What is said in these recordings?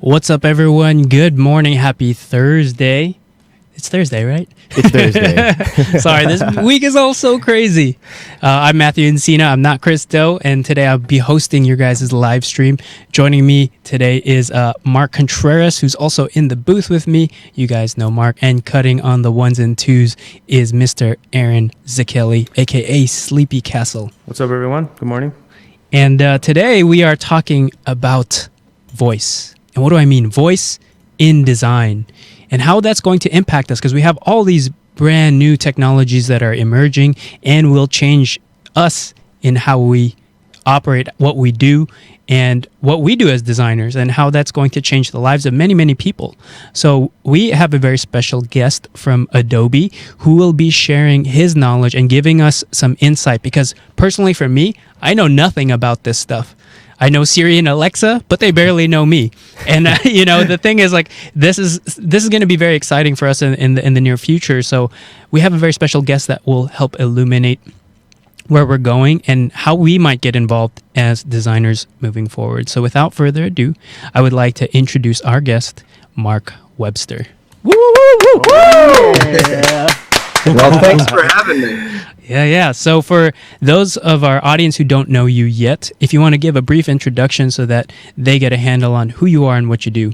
What's up, everyone? Good morning. Happy Thursday. It's Thursday, right? It's Thursday. Sorry, this week is all so crazy. I'm Matthew Encina. I'm not Chris Doe, and today I'll be hosting your guys' live stream. Joining me today is Mark Contreras, who's also in the booth with me. You guys know Mark. And cutting on the ones and twos is Mr. Aaron Zakelli, a.k.a. Sleepy Castle. What's up, everyone? Good morning. And today we are talking about voice. And what do I mean? Voice in design and how that's going to impact us, because we have all these brand new technologies that are emerging and will change us in how we operate, what we do, and what we do as designers, and how that's going to change the lives of many, many people. So we have a very special guest from Adobe who will be sharing his knowledge and giving us some insight, because personally for me, I know nothing about this stuff. I know Siri and Alexa, but they barely know me. And the thing is, like, this is going to be very exciting for us in the near future. So we have a very special guest that will help illuminate where we're going and how we might get involved as designers moving forward. So without further ado, I would like to introduce our guest, Mark Webster. Woo, woo, woo, woo! Yeah. Well, thanks for having me. Yeah. So for those of our audience who don't know you yet, if you want to give a brief introduction so that they get a handle on who you are and what you do.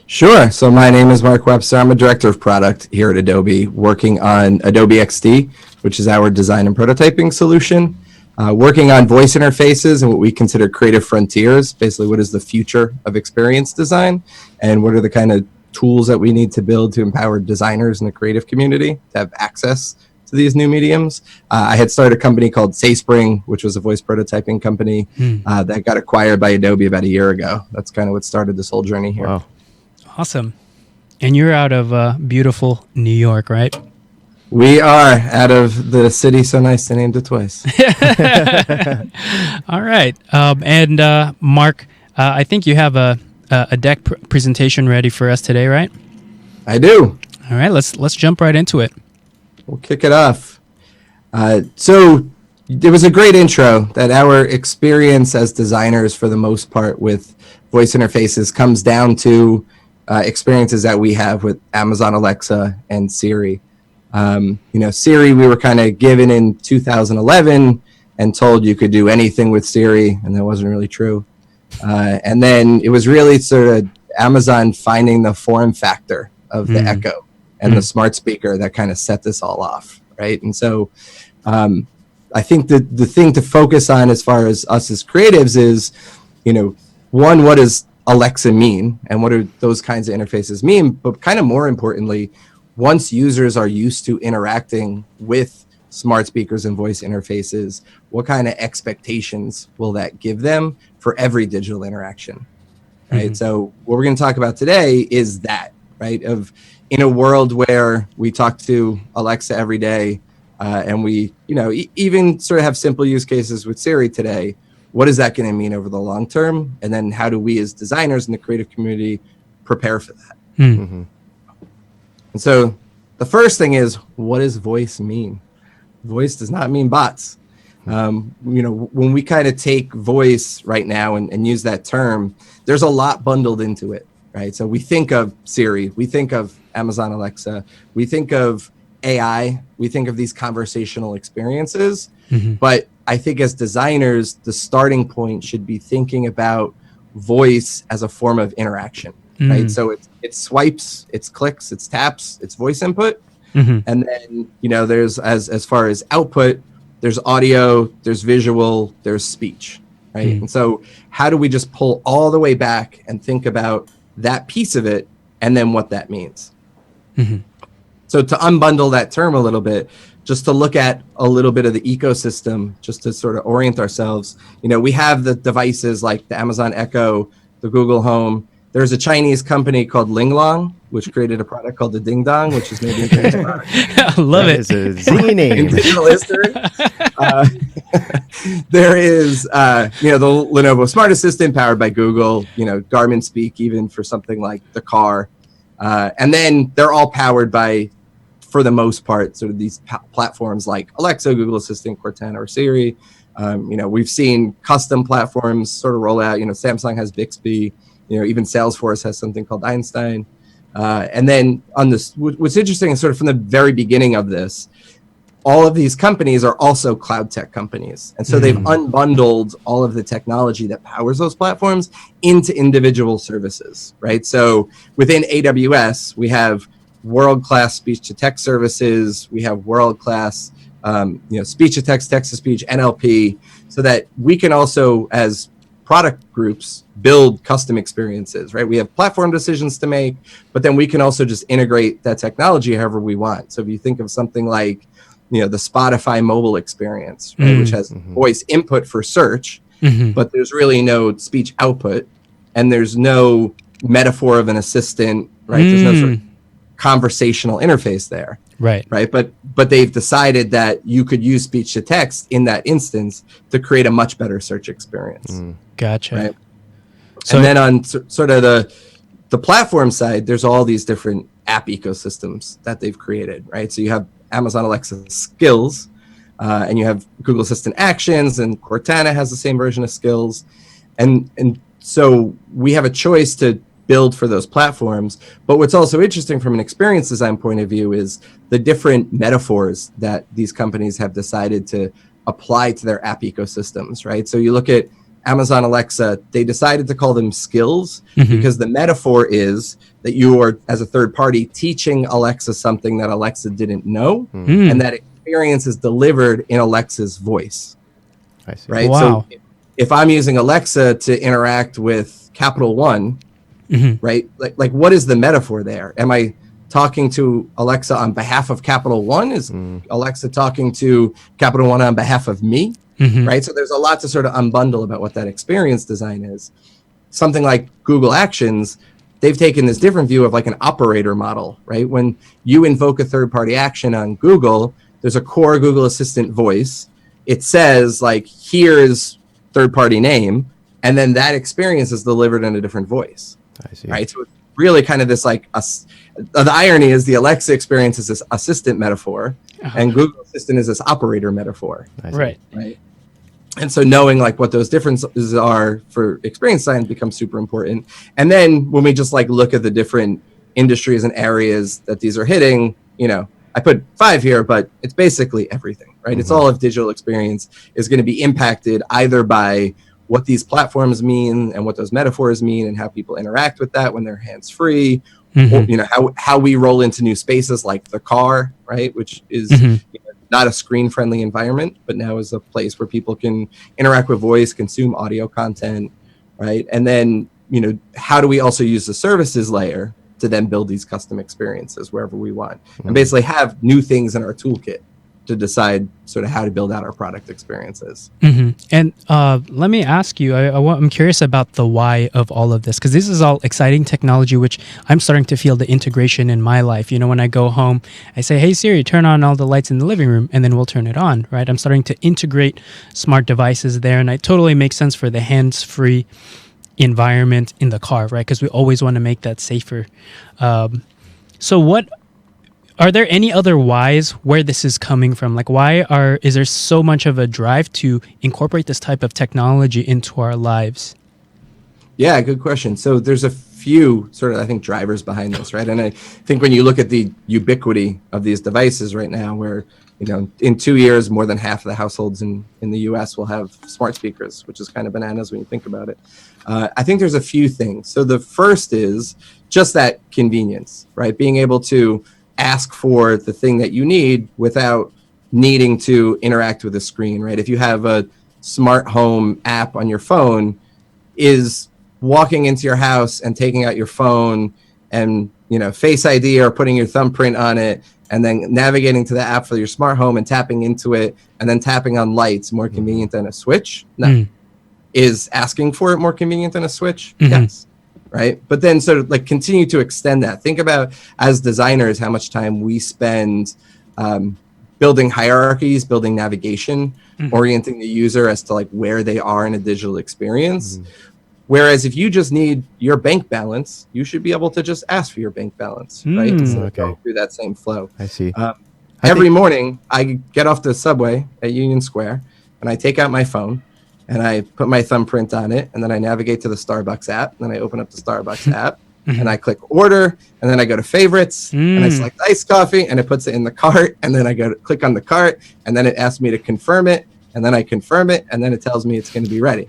Sure. So my name is Mark Webster. I'm a director of product here at Adobe, working on Adobe XD, which is our design and prototyping solution, working on voice interfaces and what we consider creative frontiers, basically what is the future of experience design and what are the kind of tools that we need to build to empower designers in the creative community to have access to these new mediums. I had started a company called Sayspring, which was a voice prototyping company that got acquired by Adobe about a year ago. That's kind of what started this whole journey here. Wow. Awesome. And you're out of beautiful New York, right? We are out of the city so nice they named it twice. All right. And Mark, I think you have a deck presentation ready for us today, right? I do. All right, let's jump right into it. We'll kick it off. So there was a great intro that our experience as designers, for the most part, with voice interfaces comes down to experiences that we have with Amazon Alexa and Siri. Siri, we were kind of given in 2011 and told you could do anything with Siri, and that wasn't really true. And then it was really sort of Amazon finding the form factor of the Echo and the smart speaker that kind of set this all off, right? And so I think that the thing to focus on as far as us as creatives is, one, what does Alexa mean and what do those kinds of interfaces mean? But kind of more importantly, once users are used to interacting with smart speakers and voice interfaces, what kind of expectations will that give them for every digital interaction, right? So what we're going to talk about today is that, right? Of in a world where we talk to Alexa every day and we, even sort of have simple use cases with Siri today, what is that going to mean over the long term? And then how do we as designers in the creative community prepare for that? And so the first thing is, what does voice mean? Voice does not mean bots. When we kind of take voice right now and use that term, there's a lot bundled into it, right? So we think of Siri, we think of Amazon Alexa, we think of AI, we think of these conversational experiences. But I think as designers, the starting point should be thinking about voice as a form of interaction, right? So it's swipes, it's clicks, it's taps, it's voice input. And then, there's as far as output, there's audio, there's visual, there's speech, right? And so how do we just pull all the way back and think about that piece of it and then what that means? So to unbundle that term a little bit, just to look at a little bit of the ecosystem, just to sort of orient ourselves, we have the devices like the Amazon Echo, the Google Home. There's a Chinese company called Linglong, which created a product called the Ding Dong, which is maybe a great product. I love it. It's a zingy name. In digital history. There is, the Lenovo Smart Assistant powered by Google, Garmin Speak, even for something like the car. And then they're all powered by, for the most part, sort of these platforms like Alexa, Google Assistant, Cortana, or Siri. We've seen custom platforms sort of roll out. Samsung has Bixby. Even Salesforce has something called Einstein. And then on this, what's interesting is sort of from the very beginning of this, all of these companies are also cloud tech companies. And so they've unbundled all of the technology that powers those platforms into individual services, right? So within AWS, we have world-class speech-to-text services. We have world-class, speech-to-text, text-to-speech, NLP, so that we can also, as product groups, build custom experiences, right? We have platform decisions to make, but then we can also just integrate that technology however we want. So if you think of something like, the Spotify mobile experience, right, which has voice input for search, but there's really no speech output, and there's no metaphor of an assistant, right? There's no sort of conversational interface there, right? But they've decided that you could use speech to text in that instance to create a much better search experience. Gotcha. Right? So, and then on sort of the platform side, there's all these different app ecosystems that they've created, right? So you have Amazon Alexa Skills, and you have Google Assistant Actions, and Cortana has the same version of Skills. And so we have a choice to build for those platforms. But what's also interesting from an experience design point of view is the different metaphors that these companies have decided to apply to their app ecosystems, right? So you look at Amazon Alexa, they decided to call them skills because the metaphor is that you are, as a third party, teaching Alexa something that Alexa didn't know, and that experience is delivered in Alexa's voice. I see. Right? Wow. So if I'm using Alexa to interact with Capital One, right? Like what is the metaphor there? Am I talking to Alexa on behalf of Capital One? Is Alexa talking to Capital One on behalf of me? Right? So there's a lot to sort of unbundle about what that experience design is. Something like Google Actions, they've taken this different view of like an operator model, right? When you invoke a third-party action on Google, there's a core Google Assistant voice. It says like, here's third-party name, and then that experience is delivered in a different voice. I see. Right? So it's really kind of this like, the irony is the Alexa experience is this assistant metaphor, and Google Assistant is this operator metaphor. Right. And so knowing like what those differences are for experience design becomes super important. And then when we just like look at the different industries and areas that these are hitting, I put 5 here, but it's basically everything, right? It's all of digital experience is going to be impacted either by what these platforms mean and what those metaphors mean and how people interact with that when they're hands-free, or, how we roll into new spaces like the car, right? Which is not a screen-friendly environment, but now is a place where people can interact with voice, consume audio content, right? And then, how do we also use the services layer to then build these custom experiences wherever we want, and basically have new things in our toolkit to decide sort of how to build out our product experiences. And let me ask you, I'm curious about the why of all of this, because this is all exciting technology, which I'm starting to feel the integration in my life. When I go home, I say, hey, Siri, turn on all the lights in the living room, and then we'll turn it on, right? I'm starting to integrate smart devices there, and it totally makes sense for the hands-free environment in the car, right? Because we always want to make that safer. Are there any other whys where this is coming from? Like, is there so much of a drive to incorporate this type of technology into our lives? Yeah, good question. So there's a few sort of, I think, drivers behind this, right? And I think when you look at the ubiquity of these devices right now, where, in 2 years, more than half of the households in the US will have smart speakers, which is kind of bananas when you think about it. I think there's a few things. So the first is just that convenience, right? Being able to ask for the thing that you need without needing to interact with a screen, right? If you have a smart home app on your phone, is walking into your house and taking out your phone and, Face ID or putting your thumbprint on it and then navigating to the app for your smart home and tapping into it and then tapping on lights more convenient than a switch? No. Is asking for it more convenient than a switch? Yes. Right. But then sort of like continue to extend that. Think about, as designers, how much time we spend building hierarchies, building navigation, orienting the user as to like where they are in a digital experience. Whereas if you just need your bank balance, you should be able to just ask for your bank balance, right? Instead of going through that same flow. I see. Every morning, I get off the subway at Union Square, and I take out my phone and I put my thumbprint on it, and then I navigate to the Starbucks app, and then I open up the Starbucks app, and I click order, and then I go to favorites, and I select iced coffee, and it puts it in the cart, and then I go to click on the cart, and then it asks me to confirm it, and then I confirm it, and then it tells me it's going to be ready.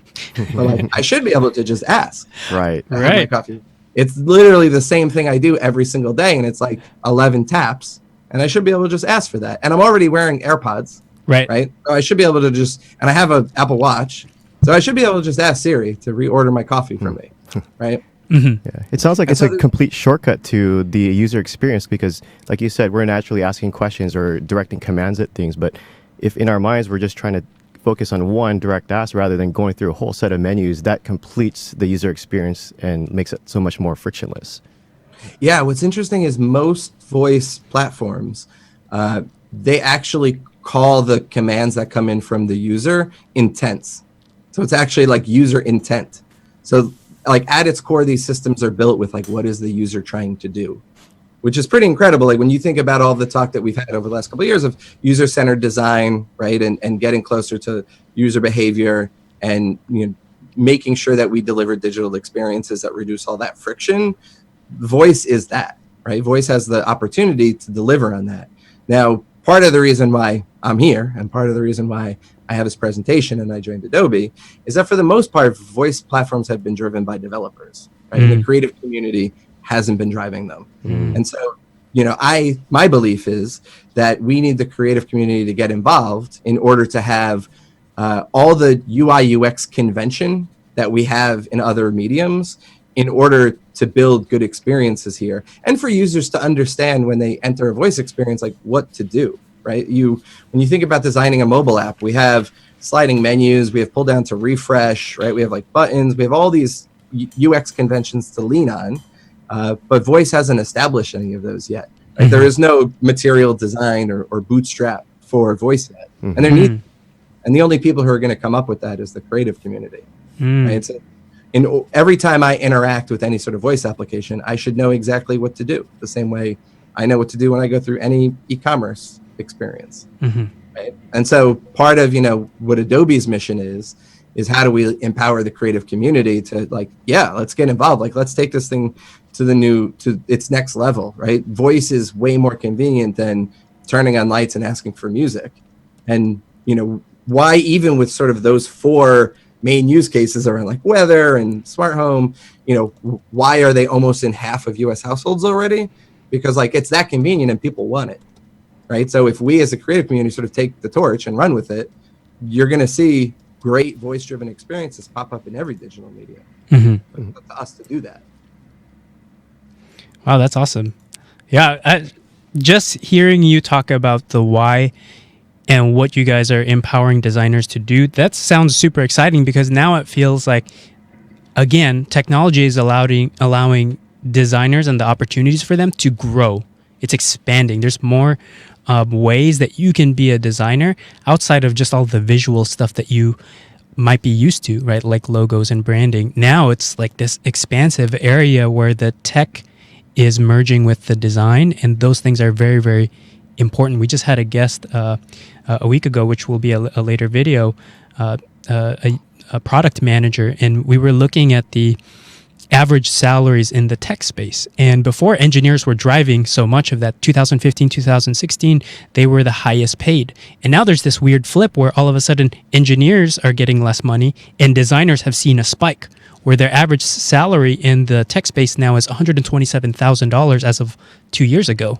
But like, I should be able to just ask. Right. to have my coffee. It's literally the same thing I do every single day, and it's like 11 taps, and I should be able to just ask for that. And I'm already wearing AirPods, right? So I should be able to just, and I have an Apple Watch, so I should be able to just ask Siri to reorder my coffee for me, right? Yeah. It sounds like it's a complete shortcut to the user experience because, like you said, we're naturally asking questions or directing commands at things. But if in our minds we're just trying to focus on one direct ask rather than going through a whole set of menus, that completes the user experience and makes it so much more frictionless. Yeah, what's interesting is most voice platforms, they actually call the commands that come in from the user intents. So it's actually like user intent. So like at its core, these systems are built with like, what is the user trying to do? Which is pretty incredible. Like when you think about all the talk that we've had over the last couple of years of user-centered design, right? And getting closer to user behavior and making sure that we deliver digital experiences that reduce all that friction. Voice is that, right? Voice has the opportunity to deliver on that. Now, part of the reason why I'm here and part of the reason why I have this presentation and I joined Adobe is that for the most part, voice platforms have been driven by developers, right? And the creative community hasn't been driving them. And so, my belief is that we need the creative community to get involved in order to have all the UI UX convention that we have in other mediums in order to build good experiences here and for users to understand when they enter a voice experience, like what to do, right? When you think about designing a mobile app, we have sliding menus, we have pull down to refresh, right? We have like buttons, we have all these UX conventions to lean on. But voice hasn't established any of those yet. Right? There is no material design or bootstrap for voice yet. And the only people who are going to come up with that is the creative community. Right? So every time I interact with any sort of voice application, I should know exactly what to do. The same way I know what to do when I go through any e-commerce experience. Right? And so part of what Adobe's mission is how do we empower the creative community to let's get involved. Like, let's take this thing to its next level, right? Voice is way more convenient than turning on lights and asking for music. And, why even with sort of those four main use cases around like weather and smart home, why are they almost in half of US households already? Because it's that convenient and people want it, right? So if we as a creative community sort of take the torch and run with it, you're going to see great voice-driven experiences pop up in every digital media. It's up to us to do that. Wow, that's awesome. Yeah, just hearing you talk about the why and what you guys are empowering designers to do, that sounds super exciting because now it feels like, again, technology is allowing designers and the opportunities for them to grow. It's expanding. There's more ways that you can be a designer outside of just all the visual stuff that you might be used to, right? Like logos and branding. Now it's like this expansive area where the tech is merging with the design, and those things are very, very important. We just had a guest a week ago, which will be a later video, a product manager, and we were looking at the average salaries in the tech space. And before engineers were driving so much of that, 2015, 2016, they were the highest paid. And now there's this weird flip where all of a sudden engineers are getting less money and designers have seen a spike where their average salary in the tech space now is $127,000 as of 2 years ago.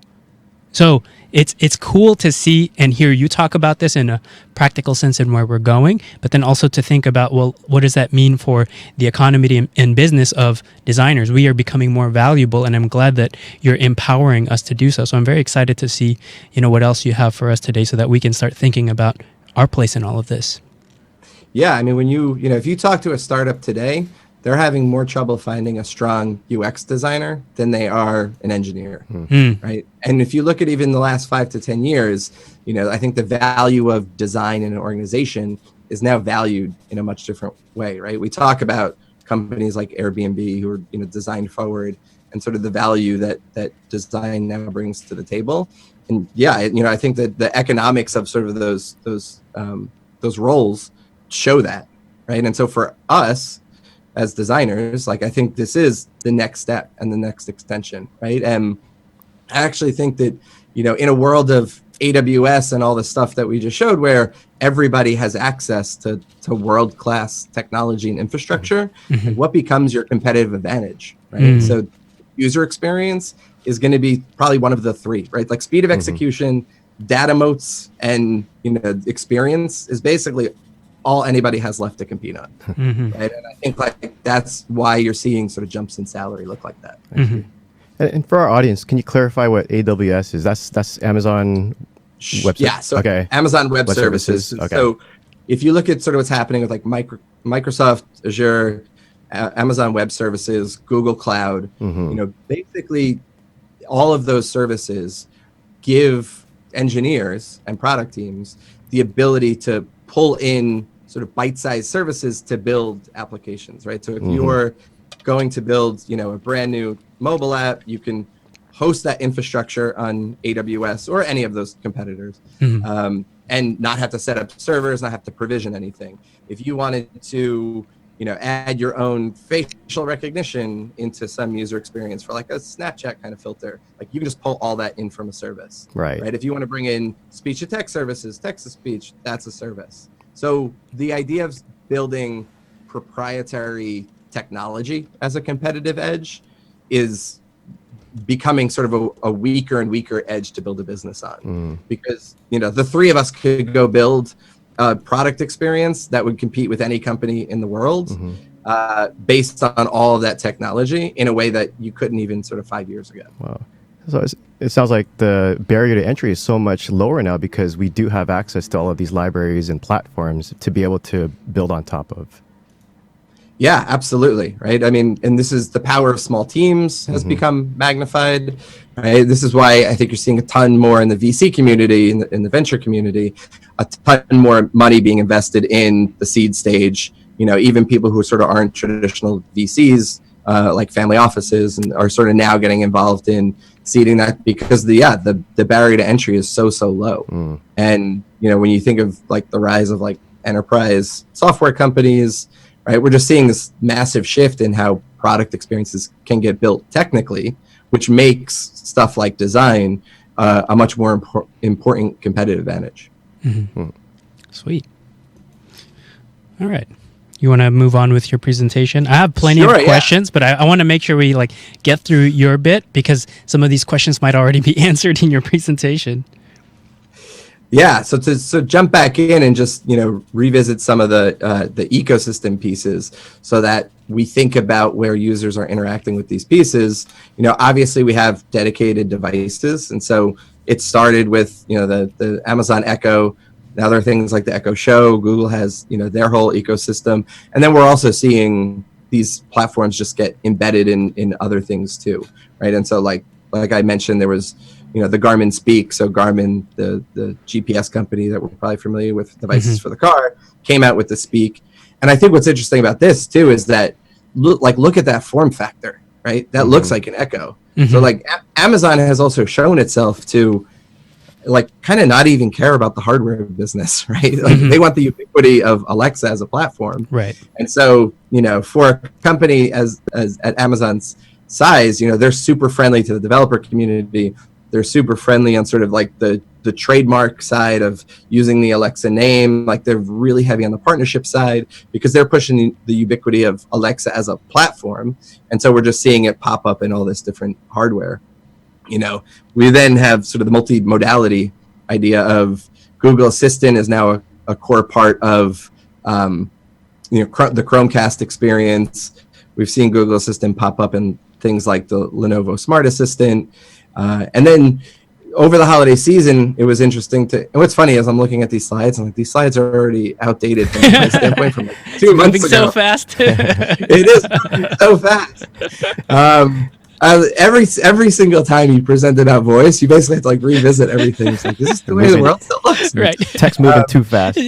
So it's cool to see and hear you talk about this in a practical sense and where we're going, but then also to think about, well, what does that mean for the economy and business of designers? We are becoming more valuable, and I'm glad that you're empowering us to do so. So I'm very excited to see, what else you have for us today so that we can start thinking about our place in all of this. Yeah, I mean, when if you talk to a startup today, they're having more trouble finding a strong UX designer than they are an engineer, right? And if you look at even the last 5 to 10 years, I think the value of design in an organization is now valued in a much different way, right? We talk about companies like Airbnb who are design forward and sort of the value that design now brings to the table. And yeah, I think that the economics of sort of those those roles show that, right? And so for us as designers, like I think this is the next step and the next extension, right? And I actually think that, you know, in a world of AWS and all the stuff that we just showed, where everybody has access to world-class technology and infrastructure, like what becomes your competitive advantage, right? So user experience is going to be probably one of the three, right? Like speed of execution, data moats, and, you know, experience is basically all anybody has left to compete on, right? And I think like that's why you're seeing sort of jumps in salary look like that. And for our audience, can you clarify what AWS is? That's Amazon Web Services? Yeah, so okay. Amazon Web Services. Okay. So if you look at sort of what's happening with like Microsoft Azure, Amazon Web Services, Google Cloud, you know, basically all of those services give engineers and product teams the ability to pull in sort of bite-sized services to build applications, right? So if you're going to build, you know, a brand new mobile app, you can host that infrastructure on AWS or any of those competitors, and not have to set up servers, not have to provision anything. If you wanted to, you know, add your own facial recognition into some user experience for like a Snapchat kind of filter, like you can just pull all that in from a service. Right. If you want to bring in speech to text services, text to speech, that's a service. So the idea of building proprietary technology as a competitive edge is becoming sort of a weaker and weaker edge to build a business on, because, you know, the three of us could go build a product experience that would compete with any company in the world, based on all of that technology in a way that you couldn't even sort of 5 years ago. Wow. So it sounds like the barrier to entry is so much lower now because we do have access to all of these libraries and platforms to be able to build on top of. Yeah, absolutely. Right. I mean, and this is the power of small teams has become magnified. Right. This is why I think you're seeing a ton more in the VC community, in the venture community, a ton more money being invested in the seed stage. You know, even people who sort of aren't traditional VCs, like family offices, and are sort of now getting involved in seeding that, because the barrier to entry is so low. And, you know, when you think of like the rise of like enterprise software companies, right, we're just seeing this massive shift in how product experiences can get built technically, which makes stuff like design a much more important competitive advantage. Sweet. All right. You want to move on with your presentation? I have plenty of questions, but I want to make sure we like get through your bit, because some of these questions might already be answered in your presentation. Yeah, so jump back in and just, you know, revisit some of the ecosystem pieces, so that we think about where users are interacting with these pieces. You know, obviously we have dedicated devices, and so it started with, you know, the Amazon Echo. Now there are things like the Echo Show. Google has, you know, their whole ecosystem, and then we're also seeing these platforms just get embedded in other things too, right? And so like I mentioned, there was, you know, the Garmin Speak. So Garmin, the GPS company that we're probably familiar with, devices for the car, came out with the Speak. And I think what's interesting about this too is that look at that form factor, right? That looks like an Echo. So like Amazon has also shown itself to like kind of not even care about the hardware business, right? Like they want the ubiquity of Alexa as a platform. Right. And so, you know, for a company as at Amazon's size, you know, they're super friendly to the developer community. They're super friendly on sort of like the trademark side of using the Alexa name. Like they're really heavy on the partnership side, because they're pushing the ubiquity of Alexa as a platform. And so we're just seeing it pop up in all this different hardware. You know, we then have sort of the multimodality idea of Google Assistant is now a core part of, you know, the Chromecast experience. We've seen Google Assistant pop up in things like the Lenovo Smart Assistant. And then over the holiday season, it was interesting and what's funny is I'm looking at these slides, and like these slides are already outdated from my standpoint from like 2 months ago. So fast. It is moving so fast. Every single time you present about voice, you basically have to like revisit everything. It's like, is this the way the world still looks? Right. Text moving too fast.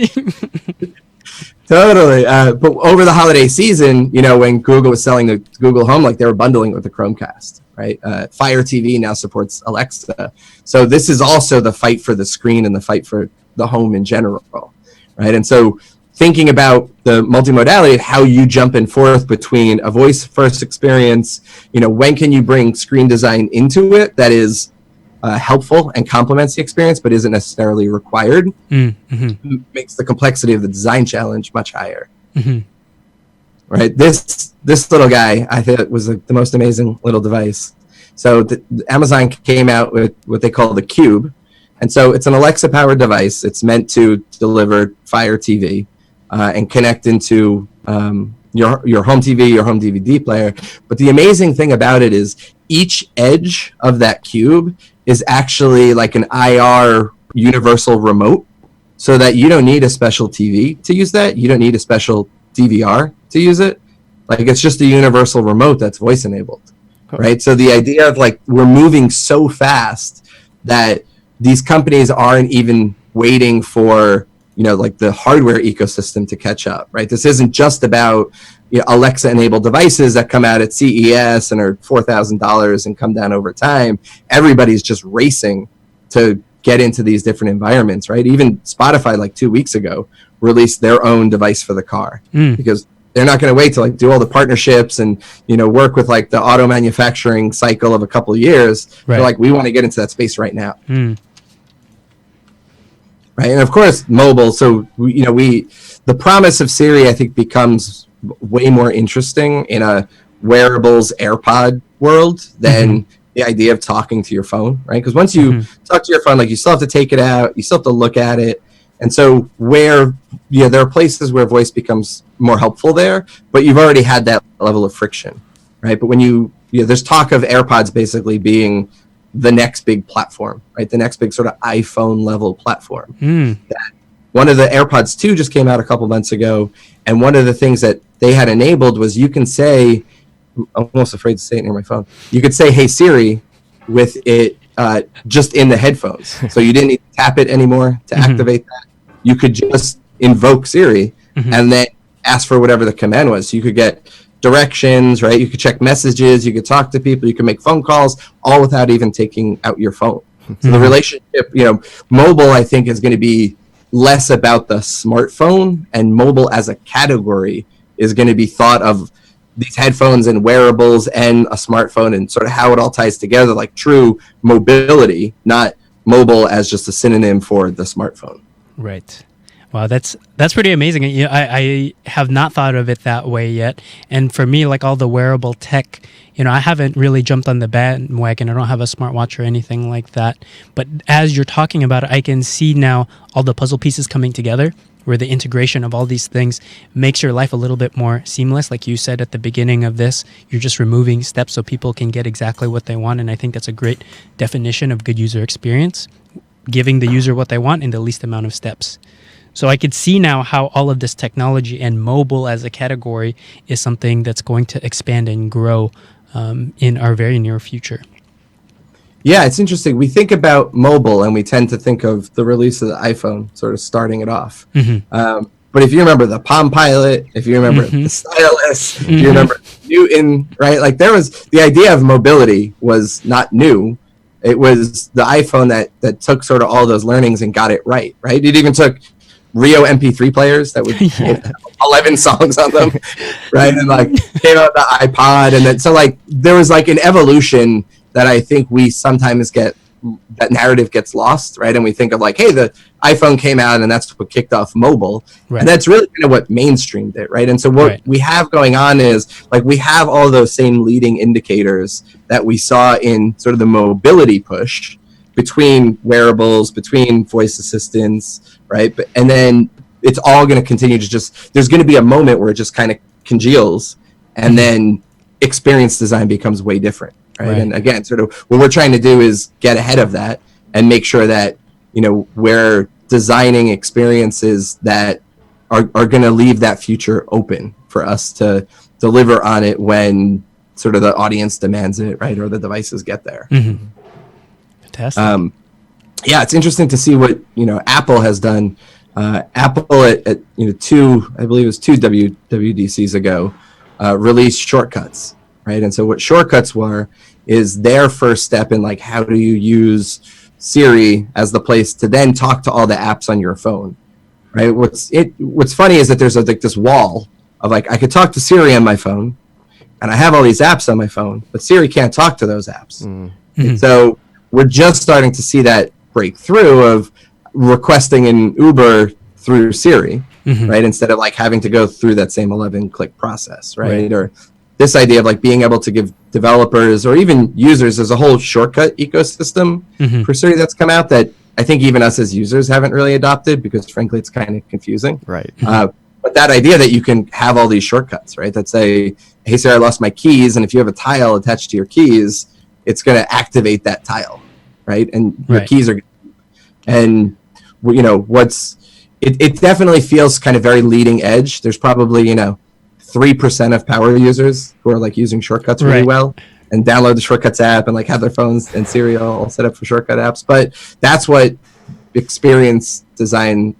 Totally. But over the holiday season, you know, when Google was selling the Google Home, like they were bundling with the Chromecast, right? Fire TV now supports Alexa. So this is also the fight for the screen and the fight for the home in general, right? And so thinking about the multimodality of how you jump and forth between a voice first experience, when can you bring screen design into it that is helpful and complements the experience, but isn't necessarily required, makes the complexity of the design challenge much higher. Right? This little guy, I thought, was the most amazing little device. So Amazon came out with what they call the Cube. And so it's an Alexa-powered device. It's meant to deliver Fire TV and connect into your home TV, your home DVD player. But the amazing thing about it is each edge of that Cube is actually like an IR universal remote, so that you don't need a special TV to use that. You don't need a special DVR to use it. Like, it's just a universal remote that's voice enabled, right? So the idea of like, we're moving so fast that these companies aren't even waiting for, like the hardware ecosystem to catch up, right? This isn't just about Alexa enabled devices that come out at CES and are $4,000 and come down over time. Everybody's just racing to get into these different environments, right? Even Spotify, like 2 weeks ago, released their own device for the car because they're not going to wait to like do all the partnerships and work with like the auto manufacturing cycle of a couple of years. Right. They're like, we want to get into that space right now. Right, and of course mobile. So the promise of Siri, I think, becomes way more interesting in a wearables AirPod world than the idea of talking to your phone, right? Because once you talk to your phone, like, you still have to take it out, you still have to look at it. And so there are places where voice becomes more helpful there, but you've already had that level of friction, right? But when there's talk of AirPods basically being the next big platform, right? The next big sort of iPhone level platform. That one of the AirPods 2 just came out a couple months ago, and one of the things that they had enabled was you can say, I'm almost afraid to say it near my phone, you could say, "Hey Siri," with it just in the headphones. So you didn't need to tap it anymore to activate that. You could just invoke Siri and then ask for whatever the command was. So you could get directions, right? You could check messages, you could talk to people, you could make phone calls, all without even taking out your phone. So the relationship, mobile, I think, is going to be less about the smartphone, and mobile as a category is going to be thought of these headphones and wearables and a smartphone and sort of how it all ties together, like true mobility, not mobile as just a synonym for the smartphone. Right. Wow, that's pretty amazing. I have not thought of it that way yet. And for me, like all the wearable tech, I haven't really jumped on the bandwagon. I don't have a smartwatch or anything like that. But as you're talking about it, I can see now all the puzzle pieces coming together, where the integration of all these things makes your life a little bit more seamless. Like you said at the beginning of this, you're just removing steps so people can get exactly what they want. And I think that's a great definition of good user experience, giving the user what they want in the least amount of steps. So I could see now how all of this technology and mobile as a category is something that's going to expand and grow in our very near future. Yeah, it's interesting. We think about mobile and we tend to think of the release of the iPhone sort of starting it off. But if you remember the Palm Pilot, if you remember the Stylus, if you remember Newton, right? Like, there was the idea of mobility was not new. It was the iPhone that took sort of all those learnings and got it right? It even took Rio MP3 players that would have 11 songs on them, right? And like came out the iPod, and then so like there was like an evolution that I think we sometimes get, that narrative gets lost, right? And we think of like, hey, the iPhone came out and that's what kicked off mobile, and that's really kind of what mainstreamed it, right? And so what we have going on is like we have all those same leading indicators that we saw in sort of the mobility push between wearables, between voice assistants, right? And then it's all going to continue to just, there's going to be a moment where it just kind of congeals, and then experience design becomes way different, right? And again, sort of what we're trying to do is get ahead of that and make sure that, we're designing experiences that are going to leave that future open for us to deliver on it when sort of the audience demands it, right? Or the devices get there. Fantastic. Yeah, it's interesting to see what Apple has done. Apple at two WWDCs ago released shortcuts, right? And so what shortcuts were is their first step in like how do you use Siri as the place to then talk to all the apps on your phone, right? What's funny is that there's like this wall of like, I could talk to Siri on my phone, and I have all these apps on my phone, but Siri can't talk to those apps. And so we're just starting to see that breakthrough of requesting an Uber through Siri, right? Instead of like having to go through that same 11-click process, right? Or this idea of like being able to give developers or even users, there's a whole shortcut ecosystem for Siri that's come out that I think even us as users haven't really adopted because frankly it's kind of confusing. Right. But that idea that you can have all these shortcuts, right? That say, hey, Siri, I lost my keys. And if you have a tile attached to your keys, it's going to activate that tile, right? And your keys are, and you know, it definitely feels kind of very leading edge. There's probably, 3% of power users who are like using shortcuts really well and download the shortcuts app and like have their phones and Siri all set up for shortcut apps. But that's what experience design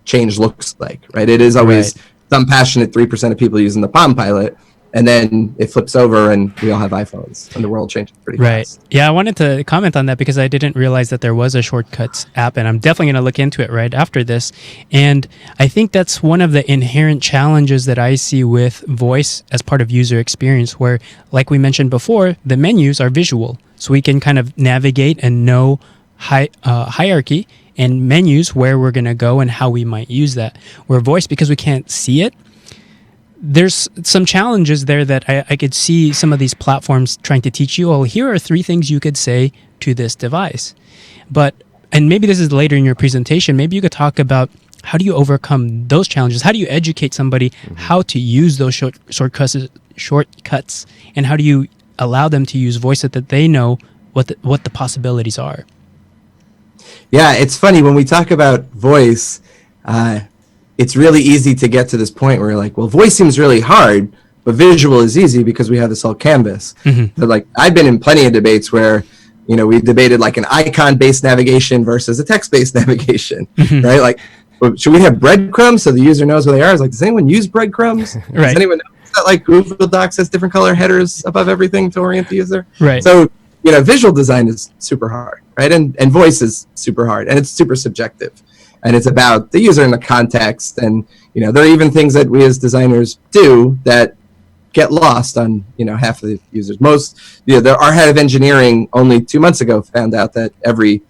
change looks like, right? It is always some passionate 3% of people using the Palm Pilot, and then it flips over and we all have iPhones and the world changes pretty fast. Yeah, I wanted to comment on that because I didn't realize that there was a shortcuts app, and I'm definitely going to look into it right after this. And I think that's one of the inherent challenges that I see with voice as part of user experience, where, like we mentioned before, the menus are visual. So we can kind of navigate and know hierarchy and menus where we're going to go and how we might use that. Where voice, because we can't see it, there's some challenges there that I could see some of these platforms trying to teach you, here are 3 things you could say to this device. And maybe this is later in your presentation, maybe you could talk about how do you overcome those challenges? How do you educate somebody how to use those shortcuts, and how do you allow them to use voice so that they know what the possibilities are? Yeah, it's funny when we talk about voice, it's really easy to get to this point where you're like, well, voice seems really hard, but visual is easy because we have this whole canvas. But like, I've been in plenty of debates where, we debated like an icon-based navigation versus a text-based navigation, right? Like, should we have breadcrumbs so the user knows where they are? It's like, does anyone use breadcrumbs? Does anyone know that like Google Docs has different color headers above everything to orient the user? Right. So, visual design is super hard, right? And voice is super hard, and it's super subjective. And it's about the user in the context. And, there are even things that we as designers do that get lost on, half of the users. Our head of engineering only 2 months ago found out that every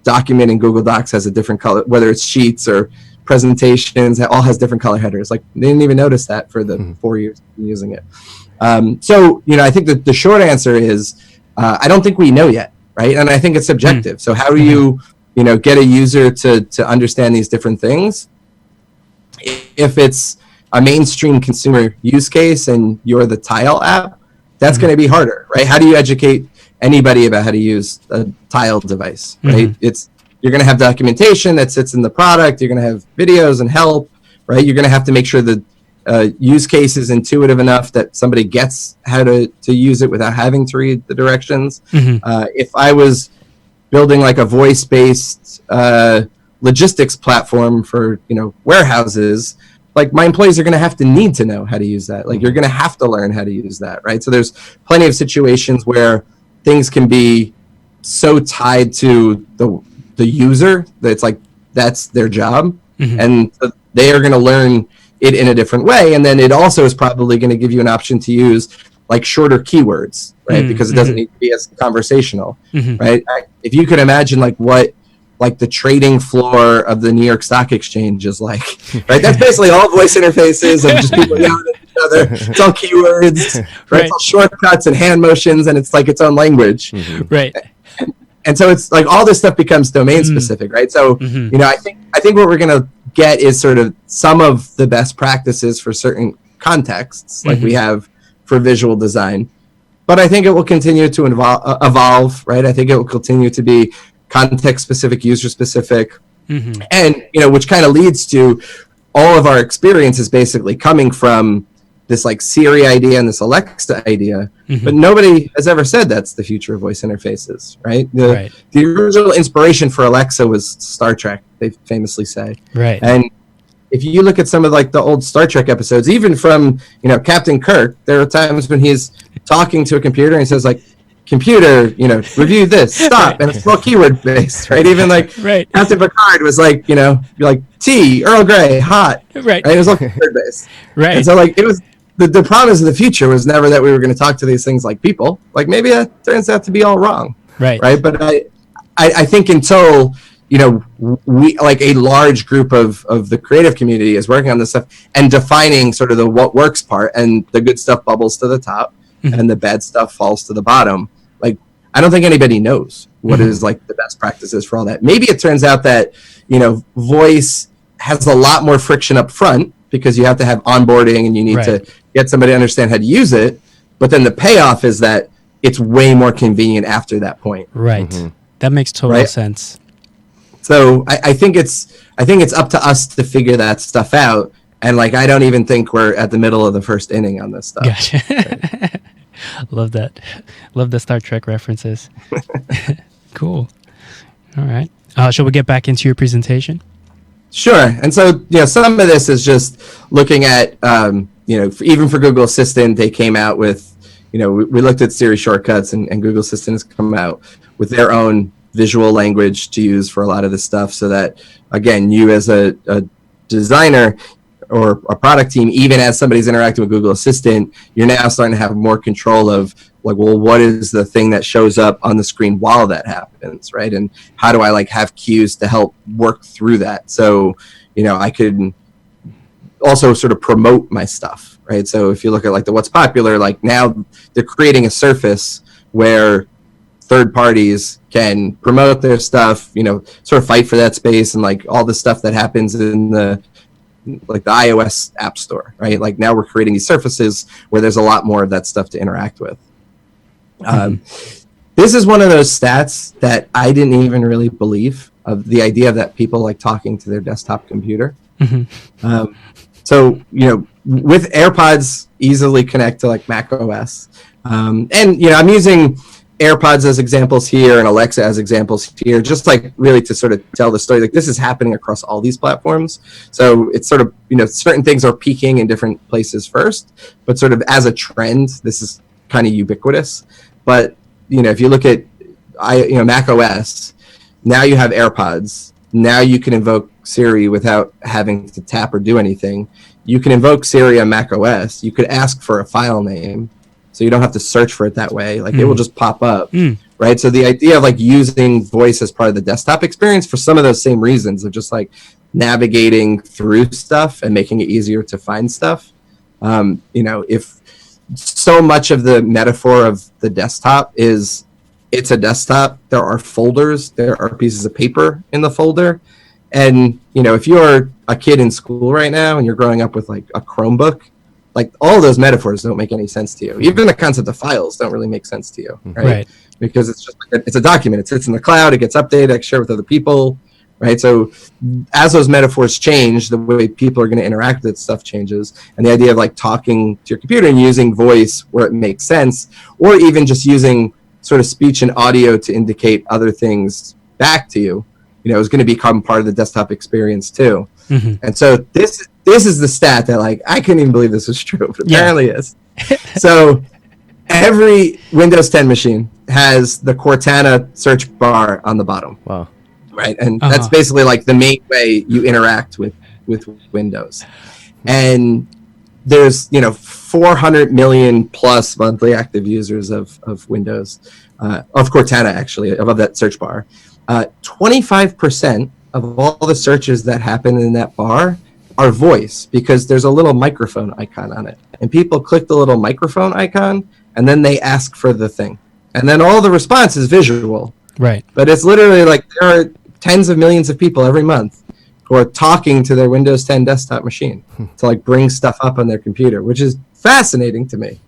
document in Google Docs has a different color, whether it's sheets or presentations, it all has different color headers. Like, they didn't even notice that for the 4 years using it. So, I think that the short answer is, I don't think we know yet, right? And I think it's subjective. So how do you, get a user to understand these different things? If it's a mainstream consumer use case and you're the tile app, that's going to be harder, right? How do you educate anybody about how to use a tile device, right? You're going to have documentation that sits in the product. You're going to have videos and help, right? You're going to have to make sure the use case is intuitive enough that somebody gets how to use it without having to read the directions. If I was building like a voice-based logistics platform for warehouses, like my employees are going to have to need to know how to use that. Like, you're going to have to learn how to use that, right? So there's plenty of situations where things can be so tied to the user that it's like that's their job, and they are going to learn it in a different way. And then it also is probably going to give you an option to use like shorter keywords, right? Because it doesn't need to be as conversational, right? If you could imagine like what like the trading floor of the New York Stock Exchange is like, right? That's basically all voice interfaces of just people yelling at each other. It's all keywords, right? It's all shortcuts and hand motions, and it's like its own language. Right. And so it's like all this stuff becomes domain specific, right? So, I think what we're going to get is sort of some of the best practices for certain contexts, like we have for visual design. But I think it will continue to evolve, right? I think it will continue to be context specific, user specific, and which kind of leads to all of our experiences basically coming from this like Siri idea and this Alexa idea, but nobody has ever said that's the future of voice interfaces, right? The original inspiration for Alexa was Star Trek, they famously say, right? And if you look at some of like the old Star Trek episodes, even from Captain Kirk, there are times when he's talking to a computer and he says like, computer, review this, stop, and it's all keyword based, right? Even like Captain Picard was like, you're like, tea, Earl Grey, hot. Right. It was all word based. Right. And so like it was the promise of the future was never that we were going to talk to these things like people. Like maybe that turns out to be all wrong. Right. Right. But I think until, you know, we like a large group of the creative community is working on this stuff and defining sort of the what works part, and the good stuff bubbles to the top and the bad stuff falls to the bottom. Like, I don't think anybody knows what is like the best practices for all that. Maybe it turns out that, you know, voice has a lot more friction up front because you have to have onboarding and you need to get somebody to understand how to use it. But then the payoff is that it's way more convenient after that point. Right. That makes total sense. So I think it's up to us to figure that stuff out. And like, I don't even think we're at the middle of the first inning on this stuff. Gotcha. Right. Love that. Love the Star Trek references. Cool. All right. Shall we get back into your presentation? Sure. And so, you know, some of this is just looking at, you know, even for Google Assistant, they came out with, you know, we looked at Siri shortcuts, and Google Assistant has come out with their own visual language to use for a lot of this stuff, so that, again, you as a designer or a product team, even as somebody's interacting with Google Assistant, you're now starting to have more control of, like, well, what is the thing that shows up on the screen while that happens, right? And how do I like have cues to help work through that? So, you know, I could also sort of promote my stuff, right? So if you look at like the what's popular, like now they're creating a surface where third parties can promote their stuff, you know, sort of fight for that space, and like all the stuff that happens in the like the iOS app store, right? Like now we're creating these surfaces where there's a lot more of that stuff to interact with. This is one of those stats that I didn't even really believe, of the idea that people like talking to their desktop computer. So, you know, with AirPods easily connect to like Mac OS. And, you know, I'm using AirPods as examples here and Alexa as examples here, just like really to sort of tell the story. Like this is happening across all these platforms. So it's sort of, you know, certain things are peaking in different places first, but sort of as a trend, this is kind of ubiquitous. But, you know, if you look at, Mac OS, now you have AirPods. Now you can invoke Siri without having to tap or do anything. You can invoke Siri on Mac OS. You could ask for a file name, so you don't have to search for it that way. Like it will just pop up, right? So the idea of like using voice as part of the desktop experience for some of those same reasons of just like navigating through stuff and making it easier to find stuff. You know, if so much of the metaphor of the desktop is it's a desktop, there are folders, there are pieces of paper in the folder. And, you know, if you're a kid in school right now and you're growing up with like a Chromebook, like all those metaphors don't make any sense to you. Even the concept of files don't really make sense to you, right? Because it's just it's a document. It sits in the cloud. It gets updated. I share with other people, right? So as those metaphors change, the way people are going to interact with stuff changes, and the idea of like talking to your computer and using voice where it makes sense, or even just using sort of speech and audio to indicate other things back to you, you know, is going to become part of the desktop experience too. And so this is the stat that like I couldn't even believe this was true, but apparently is. So every Windows 10 machine has the Cortana search bar on the bottom. Wow. Right, and that's basically like the main way you interact with Windows. And there's, you know, 400 million plus monthly active users of Windows, of Cortana actually, above that search bar. 25% of all the searches that happen in that bar are voice, because there's a little microphone icon on it. And people click the little microphone icon, and then they ask for the thing. And then all the response is visual. Right. But it's literally like there are tens of millions of people every month who are talking to their Windows 10 desktop machine to like bring stuff up on their computer, which is fascinating to me,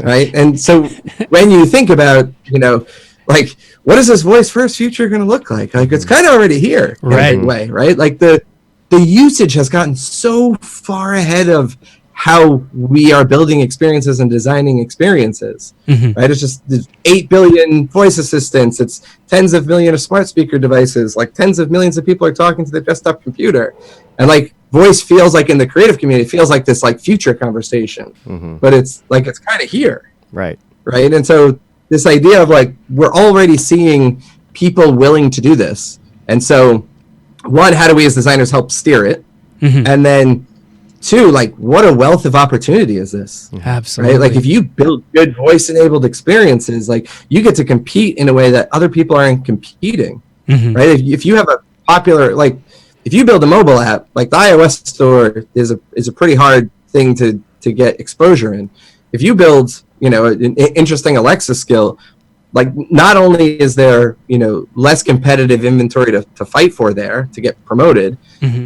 right? And so when you think about, you know, like what is this voice first future going to look like? Like it's kind of already here in a big way, right? Like the usage has gotten so far ahead of how we are building experiences and designing experiences, right? It's just 8 billion voice assistants. It's tens of millions of smart speaker devices. Like tens of millions of people are talking to their desktop computer. And like voice feels like in the creative community, it feels like this like future conversation, but it's like, it's kind of here. Right. Right. And so this idea of like, we're already seeing people willing to do this. And so one, how do we as designers help steer it? And then two, like, what a wealth of opportunity is this? Absolutely. Right? Like, if you build good voice-enabled experiences, like, you get to compete in a way that other people aren't competing, right? If you have a popular, like, if you build a mobile app, like the iOS store is a pretty hard thing to get exposure in. If you build, you know, an interesting Alexa skill, like, not only is there, you know, less competitive inventory to fight for there to get promoted,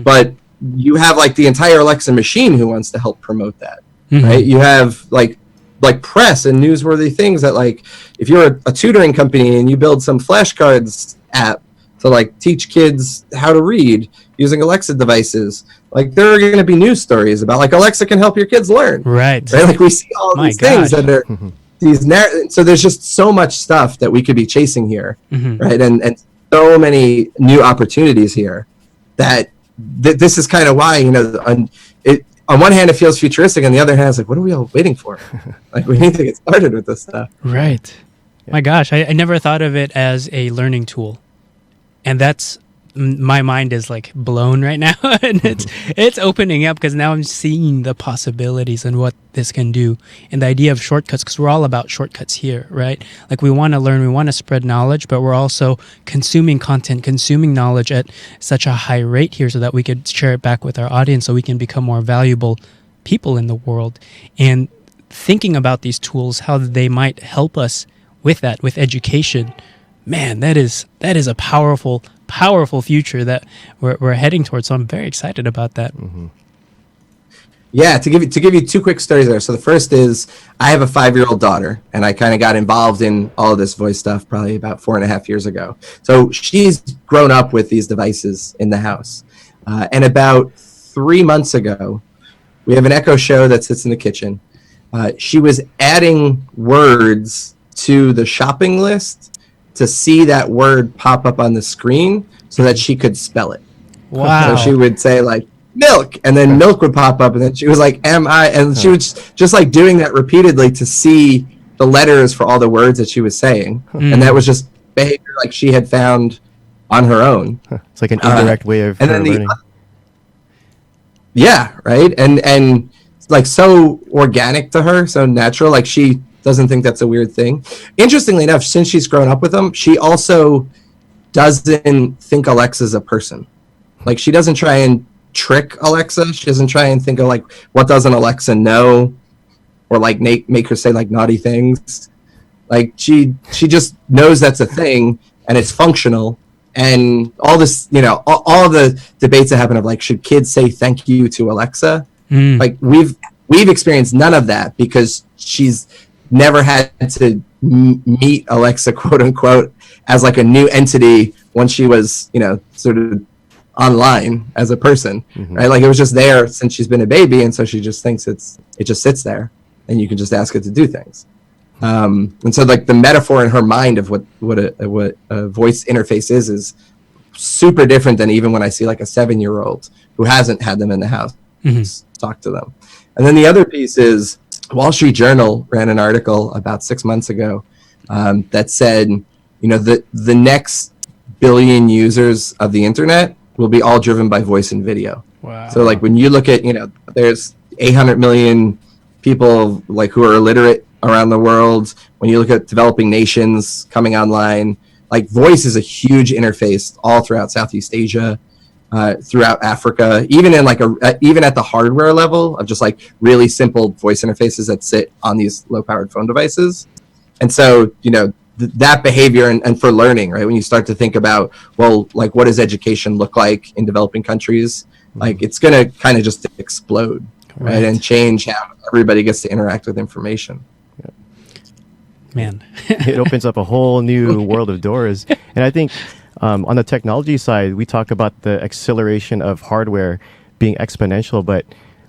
but you have like the entire Alexa machine who wants to help promote that, right? You have like press and newsworthy things that, like, if you're a tutoring company and you build some flashcards app to like teach kids how to read using Alexa devices, like, there are going to be news stories about like Alexa can help your kids learn, right? Like, we see all these things that are these so there's just so much stuff that we could be chasing here, right? And so many new opportunities here that this is kind of why, you know, on one hand it feels futuristic, on the other hand it's like, what are we all waiting for? Like, we need to get started with this stuff, right? My gosh, I never thought of it as a learning tool, and that's, my mind is like blown right now, and it's opening up, because now I'm seeing the possibilities and what this can do, and the idea of shortcuts, because we're all about shortcuts here, right? Like, we want to learn, we want to spread knowledge, but we're also consuming content, consuming knowledge at such a high rate here, so that we could share it back with our audience, so we can become more valuable people in the world. And thinking about these tools, how they might help us with that, with education, man, that is a powerful future that we're heading towards. So I'm very excited about that. Yeah, to give you two quick stories there. So the first is, I have a 5-year-old daughter, and I kind of got involved in all of this voice stuff probably about 4.5 years ago. So she's grown up with these devices in the house. And about 3 months ago, we have an Echo Show that sits in the kitchen. She was adding words to the shopping list to see that word pop up on the screen so that she could spell it. Wow. So she would say like milk, and then milk would pop up, and then she was like M-I, and she was just like doing that repeatedly to see the letters for all the words that she was saying. And that was just behavior like she had found on her own. It's like an indirect way of and then learning. Yeah, right? And like, so organic to her, so natural, like she doesn't think that's a weird thing. Interestingly enough, since she's grown up with them, she also doesn't think Alexa's a person. Like, she doesn't try and trick Alexa. She doesn't try and think of like, what doesn't Alexa know, or like make her say like naughty things. Like, she just knows that's a thing and it's functional. And all this, you know, all the debates that happen of like, should kids say thank you to Alexa? Like, we've experienced none of that, because she's never had to meet Alexa, quote unquote, as like a new entity when she was, you know, sort of online as a person, right? Like, it was just there since she's been a baby, and so she just thinks it just sits there, and you can just ask it to do things. And so like the metaphor in her mind of what a voice interface is super different than even when I see like a 7-year-old who hasn't had them in the house talk to them. And then the other piece is, Wall Street Journal ran an article about 6 months ago that said, you know, the next billion users of the internet will be all driven by voice and video. Wow. So like, when you look at, you know, there's 800 million people like who are illiterate around the world. When you look at developing nations coming online, like, voice is a huge interface all throughout Southeast Asia, throughout Africa, even in like even at the hardware level of just like really simple voice interfaces that sit on these low-powered phone devices. And so, you know, that behavior and for learning, right? When you start to think about, well, like, what does education look like in developing countries? Like, it's going to kind of just explode, right? And change how everybody gets to interact with information. Man. It opens up a whole new world of doors. And I think on the technology side, we talk about the acceleration of hardware being exponential, but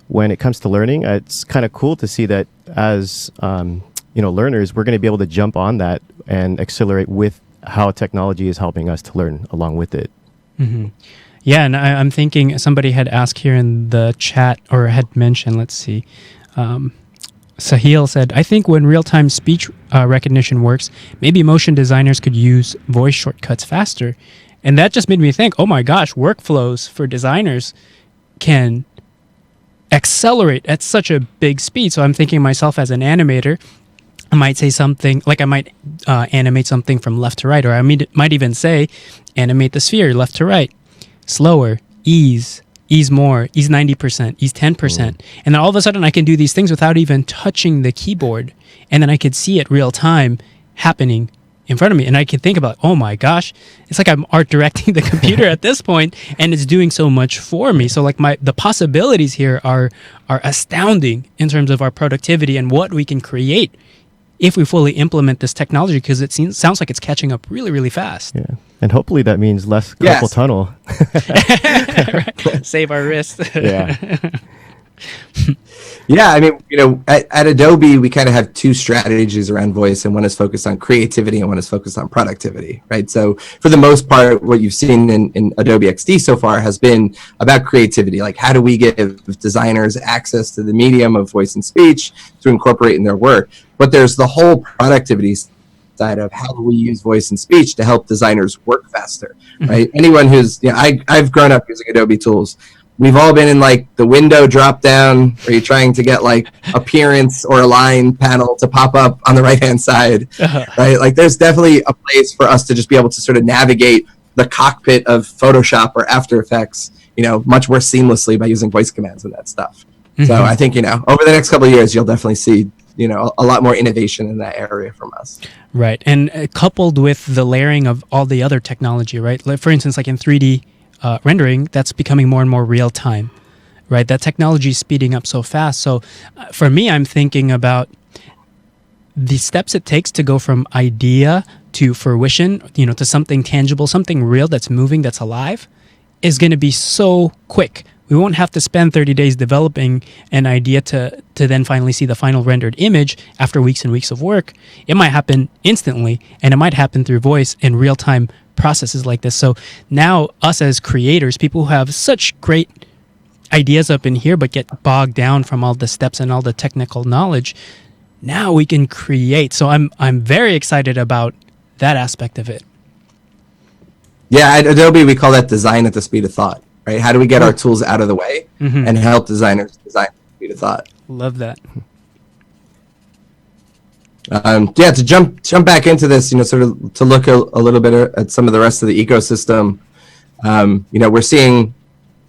when it comes to learning, it's kind of cool to see that as you know, learners, we're going to be able to jump on that and accelerate with how technology is helping us to learn along with it. Yeah, and I'm thinking, somebody had asked here in the chat, or had mentioned, let's see, Sahil said, I think when real-time speech recognition works, maybe motion designers could use voice shortcuts faster. And that just made me think, oh my gosh, workflows for designers can accelerate at such a big speed. So I'm thinking myself as an animator, I might say something like I might animate something from left to right, or I might even say animate the sphere left to right, slower, ease more, ease 90%, ease 10%. And then all of a sudden I can do these things without even touching the keyboard. And then I could see it real time happening in front of me. And I could think about, oh my gosh, it's like I'm art directing the computer at this point, and it's doing so much for me. So like the possibilities here are astounding in terms of our productivity and what we can create if we fully implement this technology, because it sounds like it's catching up really, really fast. Yeah. And hopefully that means less carpal tunnel. Right. Save our wrist. Yeah. Yeah, I mean, at Adobe, we kind of have two strategies around voice, and one is focused on creativity and one is focused on productivity, right? So for the most part, what you've seen in Adobe XD so far has been about creativity. Like, how do we give designers access to the medium of voice and speech to incorporate in their work? But there's the whole productivity side of how do we use voice and speech to help designers work faster, right? Anyone who's, I've grown up using Adobe tools. We've all been in like the window drop down where you're trying to get like appearance or a line panel to pop up on the right hand side, right? Like there's definitely a place for us to just be able to sort of navigate the cockpit of Photoshop or After Effects, much more seamlessly by using voice commands and that stuff. So I think, over the next couple of years, you'll definitely see, a lot more innovation in that area from us. Right. And coupled with the layering of all the other technology, right? Like for instance, like in 3D rendering, that's becoming more and more real time, right? That technology is speeding up so fast. So for me, I'm thinking about the steps it takes to go from idea to fruition, to something tangible, something real that's moving, that's alive, is going to be so quick. We won't have to spend 30 days developing an idea to then finally see the final rendered image after weeks and weeks of work. It might happen instantly, and it might happen through voice in real-time processes like this. So now us as creators, people who have such great ideas up in here but get bogged down from all the steps and all the technical knowledge, now we can create. So I'm very excited about that aspect of it. Yeah, at Adobe, we call that design at the speed of thought, right? How do we get our tools out of the way and help designers design at the speed of thought? Love that. To jump back into this, sort of to look a little bit at some of the rest of the ecosystem, we're seeing,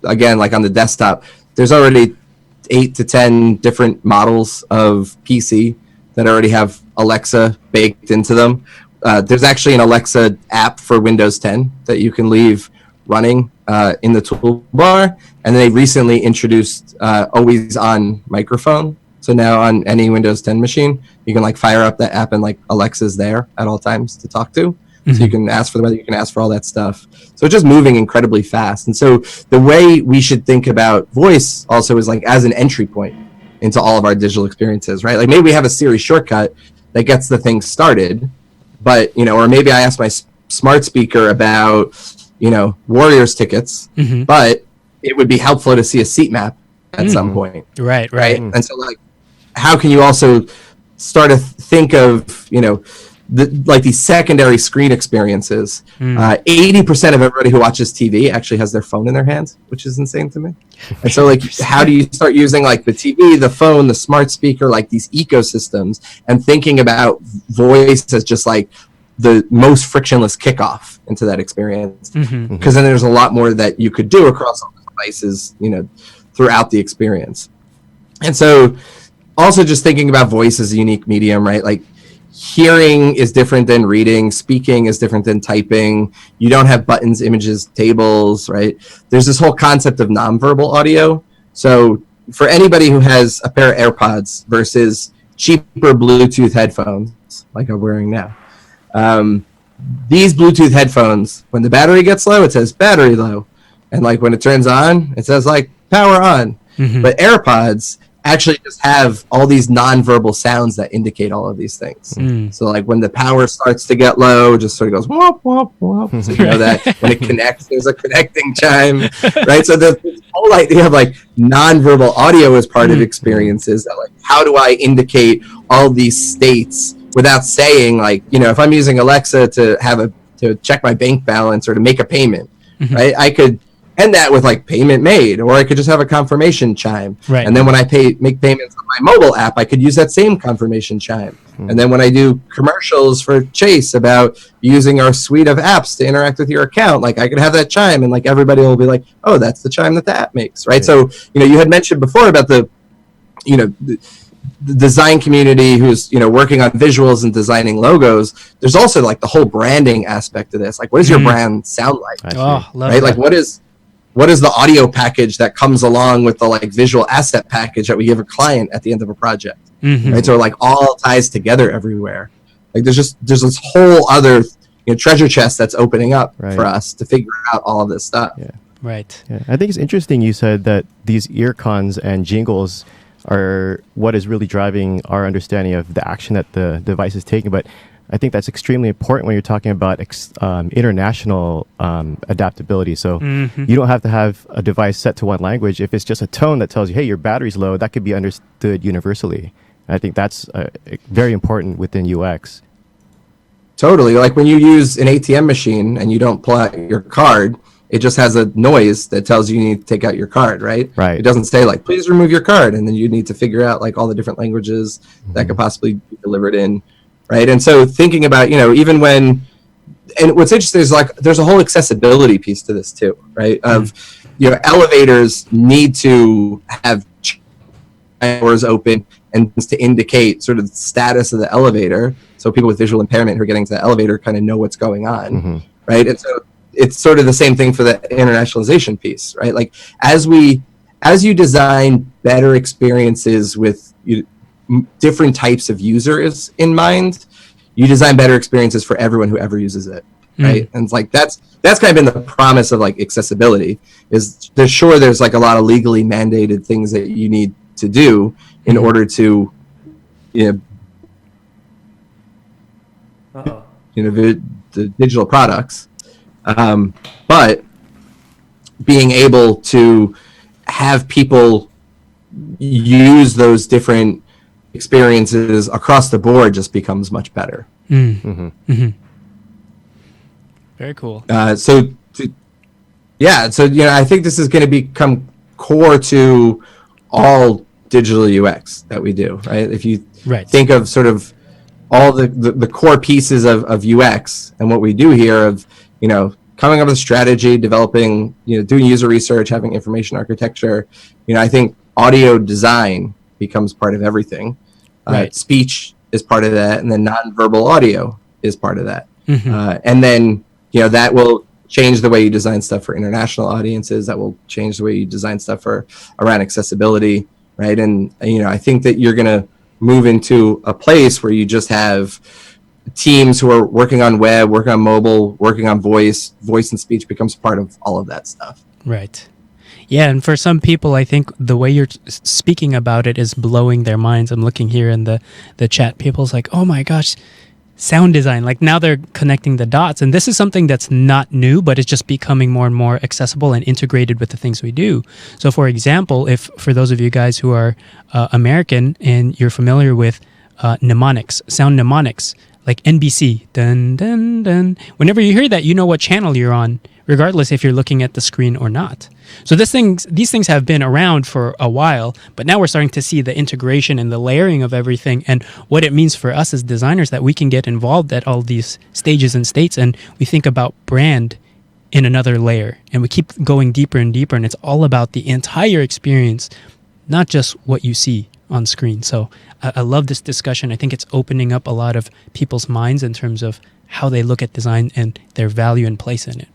again, like on the desktop, there's already 8 to 10 different models of PC that already have Alexa baked into them. There's actually an Alexa app for Windows 10 that you can leave running in the toolbar, and they recently introduced always on microphone. So now on any Windows 10 machine, you can like fire up that app and like Alexa's there at all times to talk to. So you can ask for the weather, you can ask for all that stuff. So it's just moving incredibly fast. And so the way we should think about voice also is like as an entry point into all of our digital experiences, right? Like maybe we have a Siri shortcut that gets the thing started, but, or maybe I ask my smart speaker about, Warriors tickets, but it would be helpful to see a seat map at some point. Right. And so like, how can you also start to think of, these secondary screen experiences? 80% of everybody who watches TV actually has their phone in their hands, which is insane to me. And so like, how do you start using like the TV, the phone, the smart speaker, like these ecosystems, and thinking about voice as just like the most frictionless kickoff into that experience? Because then there's a lot more that you could do across all the devices, throughout the experience. And so also just thinking about voice as a unique medium, right? Like hearing is different than reading, speaking is different than typing. You don't have buttons, images, tables, right? There's this whole concept of nonverbal audio. So for anybody who has a pair of AirPods versus cheaper Bluetooth headphones, like I'm wearing now, these Bluetooth headphones, when the battery gets low, it says battery low. And like when it turns on, it says like power on. But AirPods actually just have all these nonverbal sounds that indicate all of these things. So like when the power starts to get low, just sort of goes whoop, whoop, whoop. So you know that when it connects, there's a connecting chime, right? So the whole idea of like nonverbal audio as part of experiences, that like, how do I indicate all these states without saying, like, if I'm using Alexa to have a to check my bank balance or to make a payment, right? I could end that with like payment made, or I could just have a confirmation chime. Right. And then when I make payments on my mobile app, I could use that same confirmation chime. And then when I do commercials for Chase about using our suite of apps to interact with your account, like I could have that chime and like everybody will be like, oh, that's the chime that the app makes, right? So, you had mentioned before about the design community who's working on visuals and designing logos. There's also like the whole branding aspect of this. Like, what does your brand sound like? Oh, love right? that. Like, what is the audio package that comes along with the like visual asset package that we give a client at the end of a project? Right? So it like all ties together everywhere. Like there's this whole other treasure chest that's opening up for us to figure out all of this stuff. Yeah. Right. Yeah. I think it's interesting you said that these ear cons and jingles are what is really driving our understanding of the action that the device is taking. But I think that's extremely important when you're talking about international adaptability. So you don't have to have a device set to one language. If it's just a tone that tells you, hey, your battery's low, that could be understood universally. And I think that's very important within UX. Totally. Like when you use an ATM machine and you don't pull out your card, it just has a noise that tells you need to take out your card, right? Right. It doesn't say like, please remove your card. And then you need to figure out like all the different languages that could possibly be delivered in, right? And so thinking about, even when, and what's interesting is like, there's a whole accessibility piece to this too, right? Of, elevators need to have doors open and to indicate sort of the status of the elevator. So people with visual impairment who are getting to the elevator kind of know what's going on, right? And so it's sort of the same thing for the internationalization piece, right? Like as you design better experiences with different types of users in mind, you design better experiences for everyone who ever uses it, right? And it's like that's kind of been the promise of like accessibility. Is there's like a lot of legally mandated things that you need to do in order to the digital products. But being able to have people use those different experiences across the board just becomes much better. Very cool. So I think this is going to become core to all digital UX that we do, right? If you think of sort of all the core pieces of UX and what we do here of, coming up with a strategy, developing, doing user research, having information architecture, I think audio design becomes part of everything. Speech is part of that, and then nonverbal audio is part of that. And then, that will change the way you design stuff for international audiences. That will change the way you design stuff for around accessibility, right? And, I think that you're going to move into a place where you just have teams who are working on web, working on mobile, working on voice and speech becomes part of all of that stuff. Right. Yeah, and for some people, I think the way you're speaking about it is blowing their minds. I'm looking here in the chat. People's like, oh my gosh, sound design. Like now they're connecting the dots. And this is something that's not new, but it's just becoming more and more accessible and integrated with the things we do. So for example, if for those of you guys who are American and you're familiar with mnemonics, sound mnemonics, like NBC, dun, dun, dun. Whenever you hear that, you know what channel you're on, regardless if you're looking at the screen or not. So these things have been around for a while, but now we're starting to see the integration and the layering of everything and what it means for us as designers that we can get involved at all these stages and states, and we think about brand in another layer, and we keep going deeper and deeper, and it's all about the entire experience, not just what you see on screen. So I love this discussion. I think it's opening up a lot of people's minds in terms of how they look at design and their value and place in it.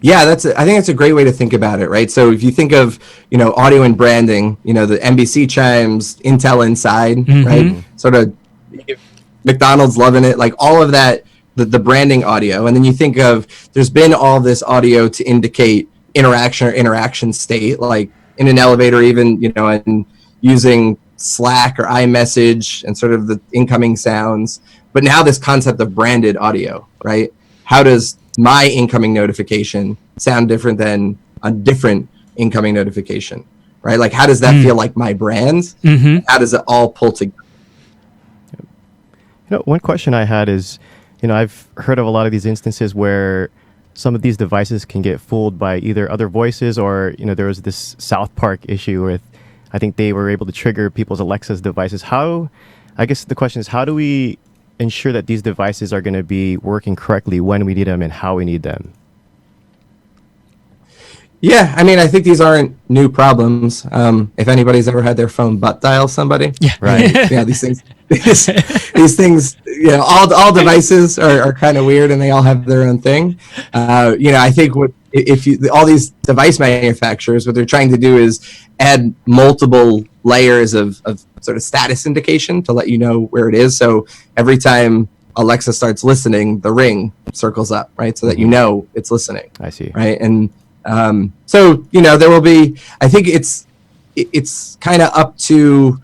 Yeah, I think that's a great way to think about it, right? So if you think of, audio and branding, the NBC chimes, Intel Inside, right? Sort of McDonald's loving it, like all of that, the branding audio. And then you think of, there's been all this audio to indicate interaction or interaction state, like in an elevator even, and using Slack or iMessage and sort of the incoming sounds. But now this concept of branded audio, right? How does my incoming notification sound different than a different incoming notification, right? Like, how does that feel like my brand? How does it all pull together? One question I had is, I've heard of a lot of these instances where some of these devices can get fooled by either other voices or, there was this South Park issue with, I think they were able to trigger people's Alexa's devices. I guess the question is, how do we ensure that these devices are going to be working correctly when we need them and how we need them? Yeah, I mean, I think these aren't new problems. If anybody's ever had their phone butt dial somebody, Yeah. Right. yeah, these things, these things, all devices are kind of weird, and they all have their own thing. I think all these device manufacturers, what they're trying to do is add multiple layers of sort of status indication to let you know where it is. So every time Alexa starts listening, the ring circles up, right? So that you know it's listening. I see. Right. And so, there will be, I think it's kind of up to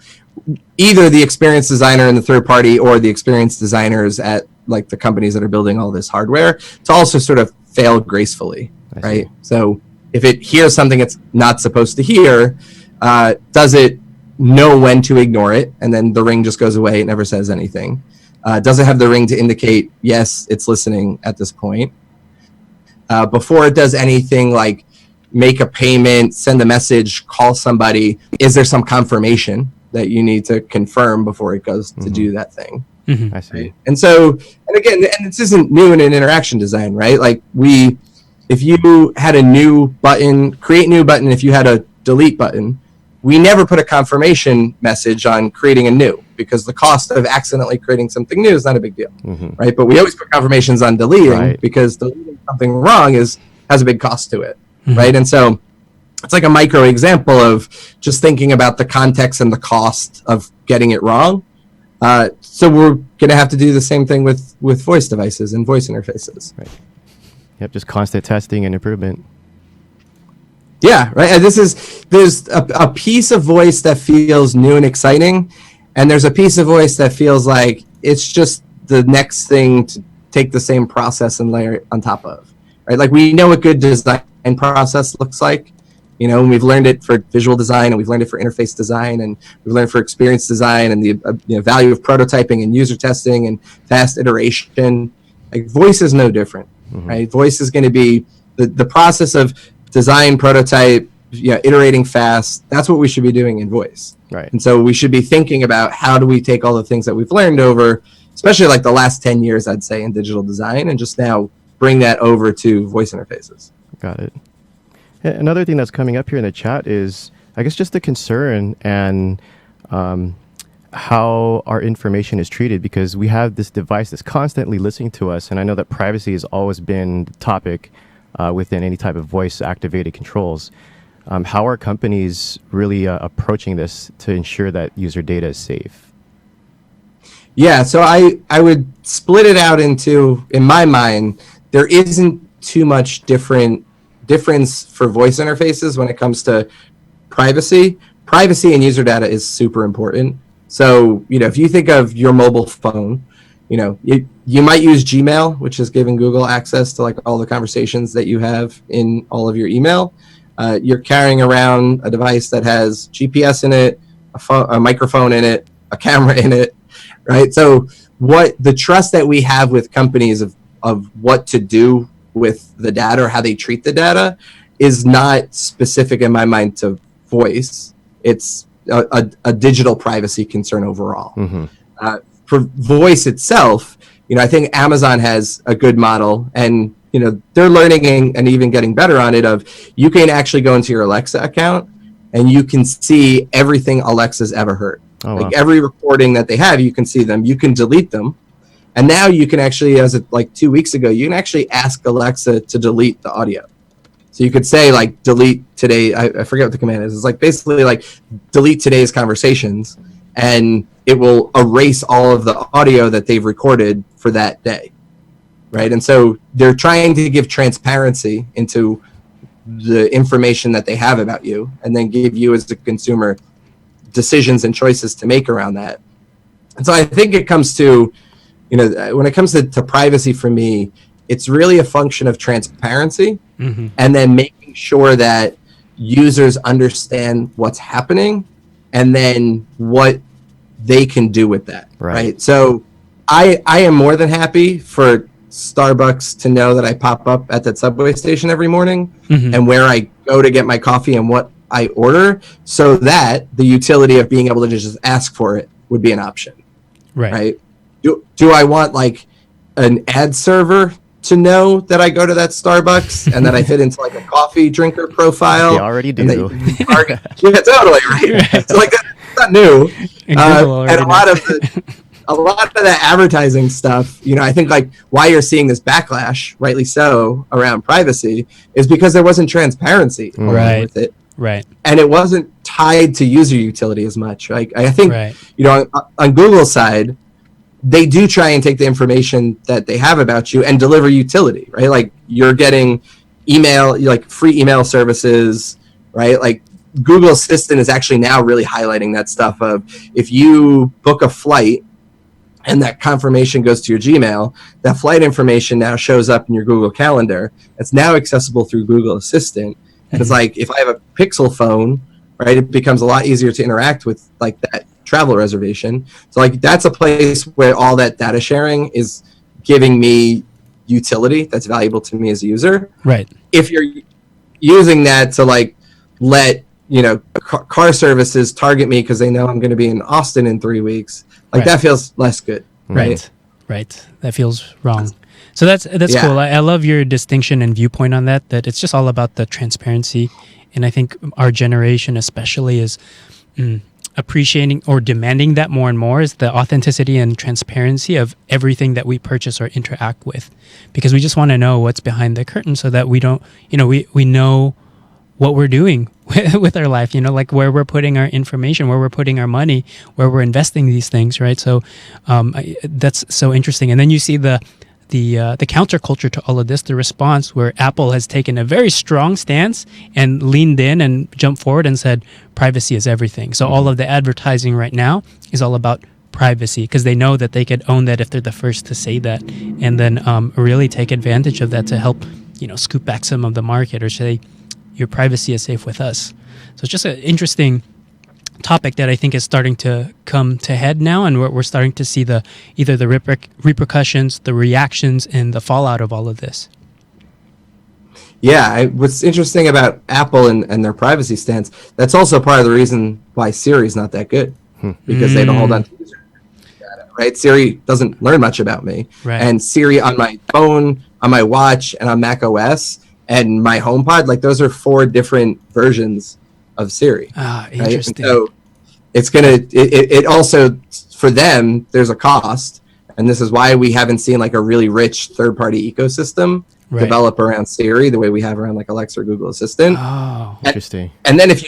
either the experience designer in the third party or the experience designers at like the companies that are building all this hardware to also sort of fail gracefully. Right. So if it hears something it's not supposed to hear, does it know when to ignore it? And then the ring just goes away. It never says anything. Does it have the ring to indicate, yes, it's listening at this point? Before it does anything like make a payment, send a message, call somebody, is there some confirmation that you need to confirm before it goes to do that thing? I see. Right? And so, and again, and this isn't new in an interaction design, right? Like if you had a new button, create new button, if you had a delete button, we never put a confirmation message on creating a new because the cost of accidentally creating something new is not a big deal, right? But we always put confirmations on deleting because deleting something wrong has a big cost to it, right? And so it's like a micro example of just thinking about the context and the cost of getting it wrong. So we're going to have to do the same thing with voice devices and voice interfaces. Right. Yep, just constant testing and improvement. Yeah, right. And there's a piece of voice that feels new and exciting, and there's a piece of voice that feels like it's just the next thing to take the same process and layer it on top of. Right? Like we know what good design process looks like, and we've learned it for visual design, and we've learned it for interface design, and we've learned for experience design, and the value of prototyping and user testing and fast iteration. Like voice is no different, right? Voice is going to be the process of design, prototype, iterating fast. That's what we should be doing in voice. Right. And so we should be thinking about how do we take all the things that we've learned over, especially like the last 10 years, I'd say, in digital design, and just now bring that over to voice interfaces. Got it. Another thing that's coming up here in the chat is, I guess, just the concern and how our information is treated, because we have this device that's constantly listening to us. And I know that privacy has always been the topic within any type of voice-activated controls. How are companies really approaching this to ensure that user data is safe? Yeah, so I would split it out into, in my mind, there isn't too much difference for voice interfaces when it comes to privacy. Privacy and user data is super important. So, if you think of your mobile phone, you might use Gmail, which is giving Google access to like all the conversations that you have in all of your email. You're carrying around a device that has GPS in it, a microphone in it, a camera in it, right? So what the trust that we have with companies of what to do with the data or how they treat the data is not specific in my mind to voice. It's a digital privacy concern overall. For voice itself, I think Amazon has a good model, and they're learning and even getting better on it. Of you can actually go into your Alexa account and you can see everything Alexa's ever heard. Wow. Every recording that they have, you can see them. You can delete them, and now you can actually, as of like 2 weeks ago, you can actually ask Alexa to delete the audio. So you could say like delete today. I forget what the command is. It's like basically like delete today's conversations, and it will erase all of the audio that they've recorded for that day, right? And so they're trying to give transparency into the information that they have about you, and then give you as a consumer decisions and choices to make around that. And so I think it comes to, when it comes to privacy for me, it's really a function of transparency and then making sure that users understand what's happening and then what they can do with that, right? So I am more than happy for Starbucks to know that I pop up at that subway station every morning and where I go to get my coffee and what I order, so that the utility of being able to just ask for it would be an option. Right? Do I want like an ad server to know that I go to that Starbucks and that I fit into like a coffee drinker profile? They already do. Yeah, totally, right? So like that's not new. And a lot of that advertising stuff, I think like why you're seeing this backlash, rightly so, around privacy is because there wasn't transparency with it. Right. And it wasn't tied to user utility as much. Like I think, on Google's side, they do try and take the information that they have about you and deliver utility, right? Like you're getting email, like free email services, right? Like Google Assistant is actually now really highlighting that stuff of if you book a flight and that confirmation goes to your Gmail, that flight information now shows up in your Google Calendar. It's now accessible through Google Assistant. And it's like, if I have a Pixel phone, right, it becomes a lot easier to interact with like that travel reservation. So like that's a place where all that data sharing is giving me utility that's valuable to me as a user. Right. If you're using that to like let car services target me because they know I'm going to be in Austin in 3 weeks, like that feels less good. Right. That feels wrong. So that's cool. I love your distinction and viewpoint on that it's just all about the transparency. And I think our generation especially is appreciating or demanding that more and more, is the authenticity and transparency of everything that we purchase or interact with, because we just want to know what's behind the curtain so that we don't, we know what we're doing with our life, like where we're putting our information, where we're putting our money, where we're investing these things, right? So that's so interesting. And then you see the counterculture to all of this, the response where Apple has taken a very strong stance and leaned in and jumped forward and said privacy is everything. So all of the advertising right now is all about privacy, because they know that they could own that if they're the first to say that, and then really take advantage of that to help scoop back some of the market or say your privacy is safe with us. So it's just an interesting topic that I think is starting to come to head now, and we're starting to see either the repercussions, the reactions, and the fallout of all of this. Yeah, what's interesting about Apple and their privacy stance, that's also part of the reason why Siri is not that good, because they don't hold on to user data, right? Siri doesn't learn much about me. Right. And Siri on my phone, on my watch, and on Mac OS, and my HomePod, like those are 4 different versions of Siri. Interesting. Right? So it's it also, for them, there's a cost, and this is why we haven't seen like a really rich third-party ecosystem develop around Siri the way we have around like Alexa or Google Assistant. Oh, interesting. And then if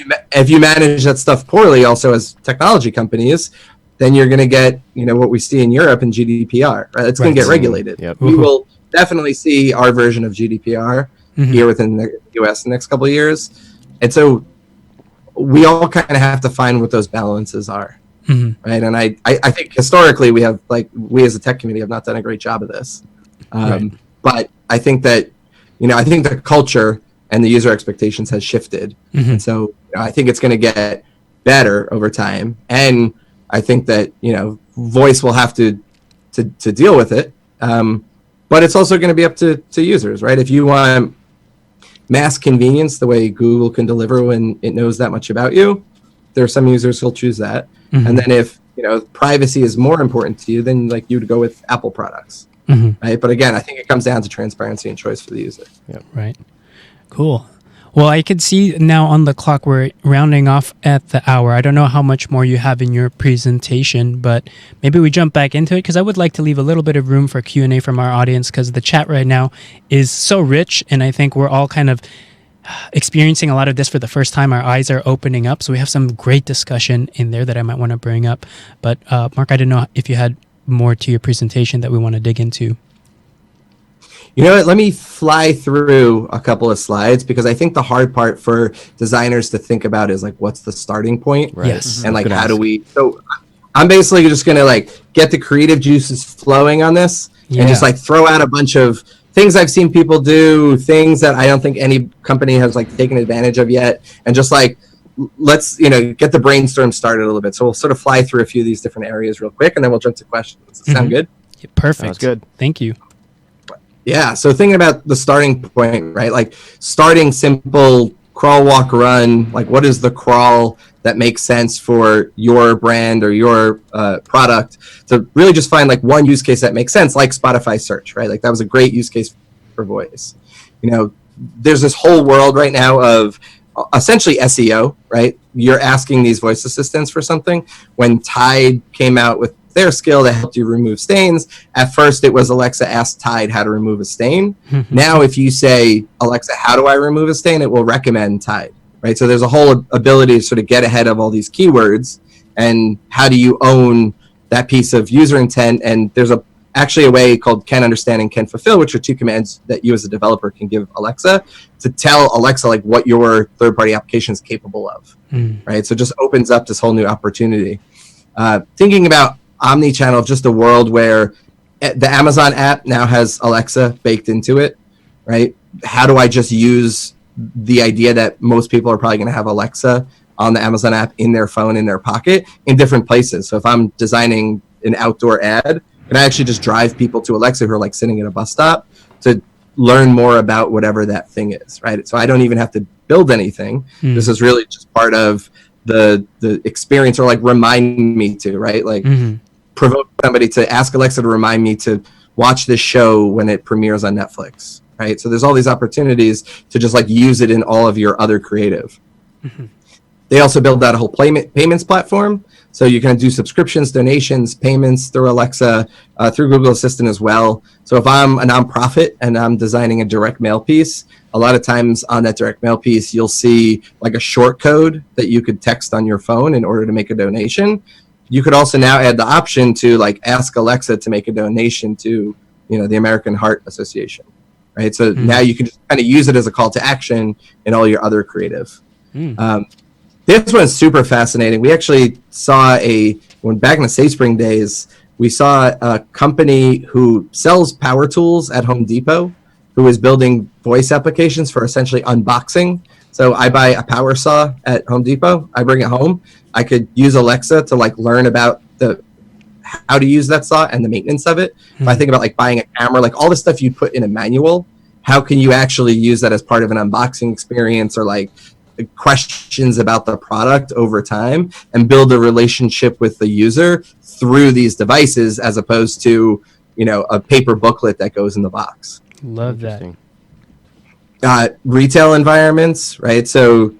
you manage that stuff poorly, also as technology companies, then you're going to get what we see in Europe in GDPR. Right? It's going to get regulated. Yep. We will definitely see our version of GDPR here within the US in the next couple of years, and so we all kind of have to find what those balances are, right? And I think historically we as a tech community have not done a great job of this, but I think that I think the culture and the user expectations has shifted, and so I think it's going to get better over time, and I think that voice will have to deal with it, but it's also going to be up to users, right? If you want mass convenience the way Google can deliver when it knows that much about you, there are some users who'll choose that. And then if privacy is more important to you, then like you would go with Apple products, right? But again, I think it comes down to transparency and choice for the user. Yep. Right. Cool. Well, I could see now on the clock we're rounding off at the hour. I don't know how much more you have in your presentation, but maybe we jump back into it, because I would like to leave a little bit of room for Q&A from our audience, because the chat right now is so rich, and I think we're all kind of experiencing a lot of this for the first time. Our eyes are opening up, so we have some great discussion in there that I might want to bring up. But Mark, I didn't know if you had more to your presentation that we want to dig into. You know what? Let me fly through a couple of slides, because I think the hard part for designers to think about is like, what's the starting point? Right. Yes. And like, how do we? So I'm basically just going to like get the creative juices flowing on this and just like throw out a bunch of things I've seen people do, things that I don't think any company has like taken advantage of yet, and just like let's get the brainstorm started a little bit. So we'll sort of fly through a few of these different areas real quick, and then we'll jump to questions. Does that sound good? Perfect. Sounds good. Thank you. Yeah. So thinking about the starting point, right? Like starting simple, crawl, walk, run. Like what is the crawl that makes sense for your brand or your product? To really just find like one use case that makes sense, like Spotify search, right? Like that was a great use case for voice. You know, there's this whole world right now of essentially SEO, right? You're asking these voice assistants for something. When Tide came out with their skill that helped you remove stains, at first it was Alexa asked Tide how to remove a stain. Now if you say, Alexa, how do I remove a stain? It will recommend Tide, right? So there's a whole ability to sort of get ahead of all these keywords, and how do you own that piece of user intent? And there's actually a way called can understand and can fulfill, which are two commands that you as a developer can give Alexa to tell Alexa like what your third-party application is capable of, right? So it just opens up this whole new opportunity. Thinking about omni-channel, just a world where the Amazon app now has Alexa baked into it, right? How do I just use the idea that most people are probably going to have Alexa on the Amazon app in their phone, in their pocket, in different places? So if I'm designing an outdoor ad, can I actually just drive people to Alexa who are like sitting at a bus stop to learn more about whatever that thing is, right? So I don't even have to build anything. This is really just part of the experience, or like remind me to, right? Like provoke somebody to ask Alexa to remind me to watch this show when it premieres on Netflix, right? So there's all these opportunities to just like use it in all of your other creative. They also build out a whole payments platform. So you can do subscriptions, donations, payments through Alexa, through Google Assistant as well. So if I'm a nonprofit and I'm designing a direct mail piece, a lot of times on that direct mail piece, you'll see like a short code that you could text on your phone in order to make a donation. You could also now add the option to like ask Alexa to make a donation to, you know, the American Heart Association, right? So now you can just kind of use it as a call to action in all your other creative. This one's super fascinating. We actually saw when back in the Sayspring days, we saw a company who sells power tools at Home Depot, who is building voice applications for essentially unboxing. So I buy a power saw at Home Depot, I bring it home. I could use Alexa to like learn about how to use that saw and the maintenance of it. If I think about like buying a camera, like all the stuff you put in a manual, how can you actually use that as part of an unboxing experience, or like questions about the product over time, and build a relationship with the user through these devices, as opposed to, you know, a paper booklet that goes in the box. Love that. Retail environments, right? So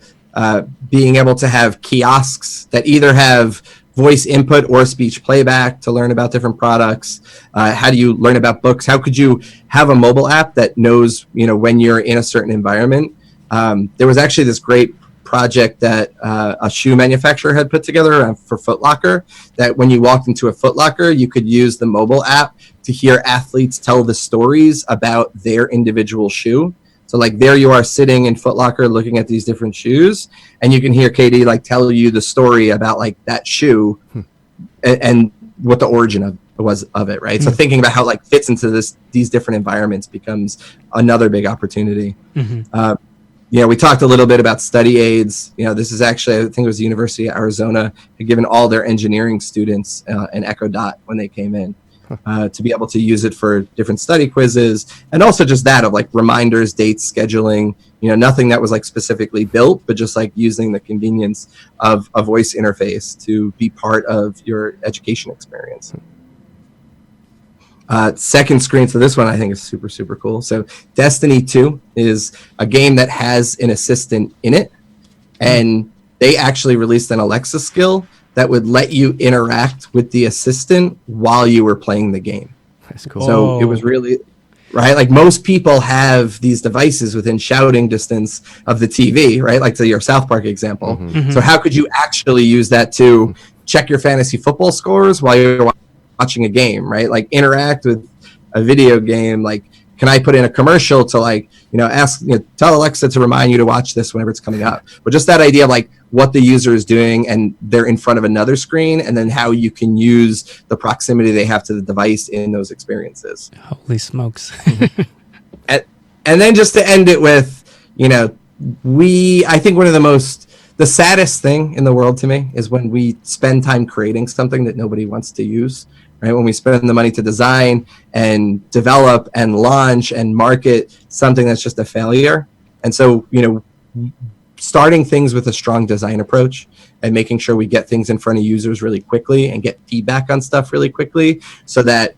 being able to have kiosks that either have voice input or speech playback to learn about different products. How do you learn about books? How could you have a mobile app that knows, you know, when you're in a certain environment? There was actually this great project that a shoe manufacturer had put together for Foot Locker, that when you walked into a Foot Locker, you could use the mobile app to hear athletes tell the stories about their individual shoe. So like there you are sitting in Foot Locker looking at these different shoes, and you can hear Katie like tell you the story about like that shoe and what the origin of it, right? So thinking about how it like fits into these different environments becomes another big opportunity. You know, we talked a little bit about study aids. You know, this is actually, I think it was the University of Arizona, had given all their engineering students an Echo Dot when they came in, to be able to use it for different study quizzes, and also just that of like reminders, dates, scheduling, you know, nothing that was like specifically built, but just like using the convenience of a voice interface to be part of your education experience. Second screen, so this one I think is super, super cool. So Destiny 2 is a game that has an assistant in it, and they actually released an Alexa skill that would let you interact with the assistant while you were playing the game. That's cool. So it was really, right? Like most people have these devices within shouting distance of the TV, right? Like to your South Park example. So how could you actually use that to check your fantasy football scores while you're watching a game, right? Like interact with a video game. Like, can I put in a commercial to like, you know, tell Alexa to remind you to watch this whenever it's coming up. But just that idea of like what the user is doing, and they're in front of another screen, and then how you can use the proximity they have to the device in those experiences. Holy smokes. And then just to end it with, you know, I think one of the saddest thing in the world to me is when we spend time creating something that nobody wants to use, right? When we spend the money to design and develop and launch and market something that's just a failure. And so, starting things with a strong design approach and making sure we get things in front of users really quickly and get feedback on stuff really quickly so that,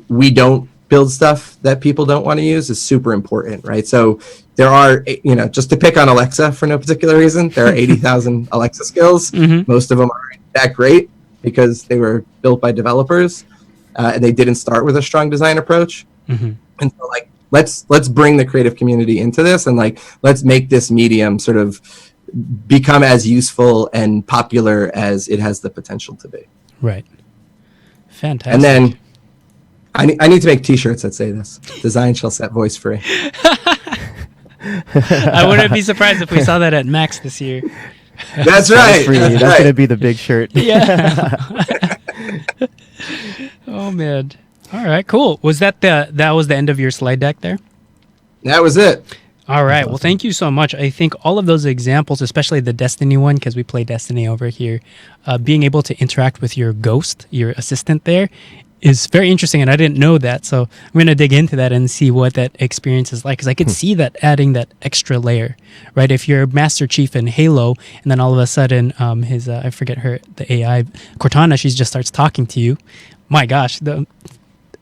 we don't build stuff that people don't want to use is super important, right? So there are, just to pick on Alexa for no particular reason, there are 80,000 Alexa skills. Mm-hmm. Most of them aren't that great because they were built by developers and they didn't start with a strong design approach. Mm-hmm. And so let's bring the creative community into this and let's make this medium sort of become as useful and popular as it has the potential to be. Right. Fantastic. And then I need to make t-shirts that say this: design shall set voice free. I wouldn't be surprised if we saw that at Max this year. That's right. That's going to be the big shirt. Yeah. Oh man. All right, cool. Was that was the end of your slide deck there? That was it. All right. Well, thank you so much. I think all of those examples, especially the Destiny one, because we play Destiny over here, being able to interact with your ghost, your assistant there, is very interesting, and I didn't know that. So I'm going to dig into that and see what that experience is like, because I could see that adding that extra layer, right? If you're Master Chief in Halo, and then all of a sudden his, I forget the AI, Cortana, she just starts talking to you. My gosh,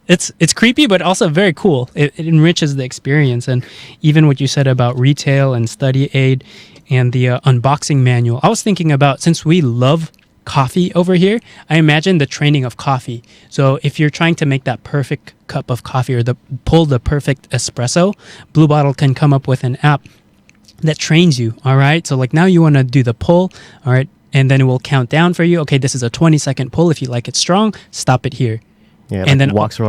it's creepy, but also very cool. It enriches the experience. And even what you said about retail and study aid and the unboxing manual, I was thinking about, since we love coffee over here, I imagine the training of coffee. So if you're trying to make that perfect cup of coffee or pull the perfect espresso, Blue Bottle can come up with an app that trains you. All right. So now you want to do the pull. All right. And then it will count down for you. Okay, this is a 20-second pull. If you like it strong, stop it here. Yeah, and then walks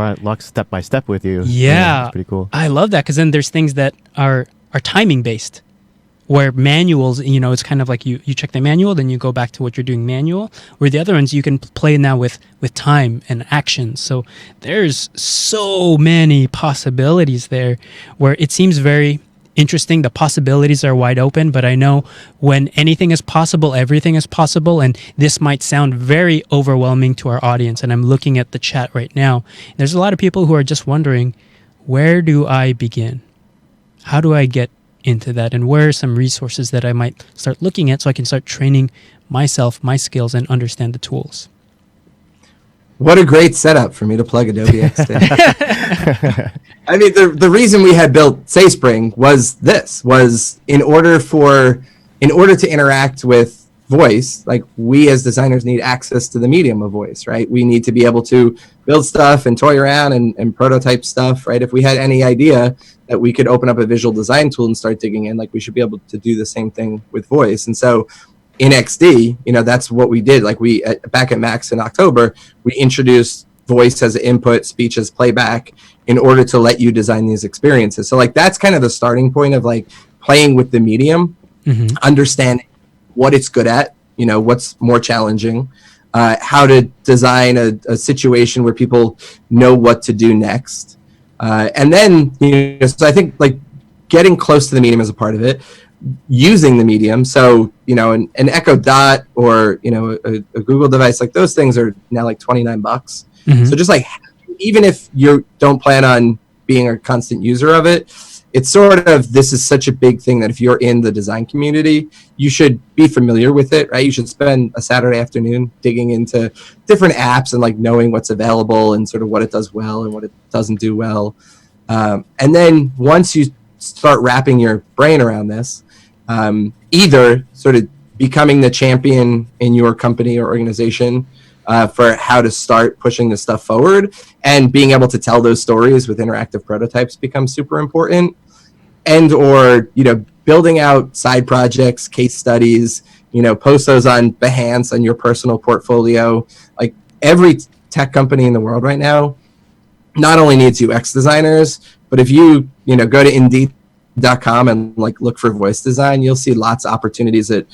step by step with you. Yeah, it's pretty cool. I love that, because then there's things that are timing based, where manuals, it's kind of like you check the manual, then you go back to what you're doing manual. Where the other ones you can play now with time and actions. So there's so many possibilities there, where it seems very interesting. The possibilities are wide open, but I know when anything is possible, everything is possible. And this might sound very overwhelming to our audience. And I'm looking at the chat right now. There's a lot of people who are just wondering, where do I begin? How do I get into that? And where are some resources that I might start looking at so I can start training myself, my skills, and understand the tools? What a great setup for me to plug Adobe XD. I mean, the reason we had built Sayspring was in order to interact with voice, we as designers need access to the medium of voice, right? We need to be able to build stuff and toy around and prototype stuff, right? If we had any idea that we could open up a visual design tool and start digging in, we should be able to do the same thing with voice. And so in XD, that's what we did. Back at Max in October, we introduced voice as an input, speech as playback, in order to let you design these experiences. So that's kind of the starting point of playing with the medium, understanding what it's good at, what's more challenging, how to design a situation where people know what to do next. And then, so I think getting close to the medium is a part of it. Using the medium, so an Echo Dot or a Google device, those things are now $29. So just even if you don't plan on being a constant user of it, it's sort of, this is such a big thing that if you're in the design community, you should be familiar with it, right? You should spend a Saturday afternoon digging into different apps and knowing what's available and sort of what it does well and what it doesn't do well. And then once you start wrapping your brain around this, either sort of becoming the champion in your company or organization for how to start pushing this stuff forward, and being able to tell those stories with interactive prototypes becomes super important, and or building out side projects, case studies, post those on Behance, on your personal portfolio. Every tech company in the world right now not only needs UX designers, but if you go to Indeed.com and look for voice design, you'll see lots of opportunities at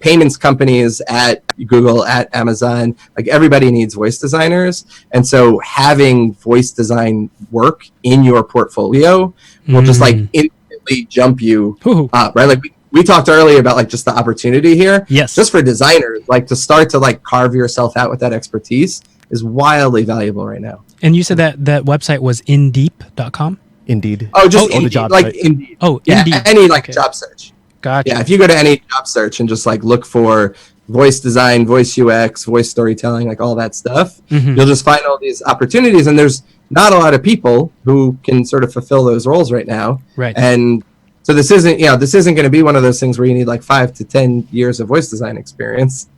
payments companies, at Google, at Amazon. Everybody needs voice designers, and so having voice design work in your portfolio will just instantly jump you up, right? We talked earlier about just the opportunity here. Yes, just for designers, to start to carve yourself out with that expertise is wildly valuable right now. And you said that that website was indeep.com? Indeed. Oh, just the job like site. Indeed. Oh, Yeah, Indeed. any like Okay. job search. Gotcha. Yeah, if you go to any job search and just like look for voice design, voice UX, voice storytelling, like all that stuff, you'll just find all these opportunities. And there's not a lot of people who can sort of fulfill those roles right now. Right. And so this isn't going to be one of those things where you need like 5 to 10 years of voice design experience,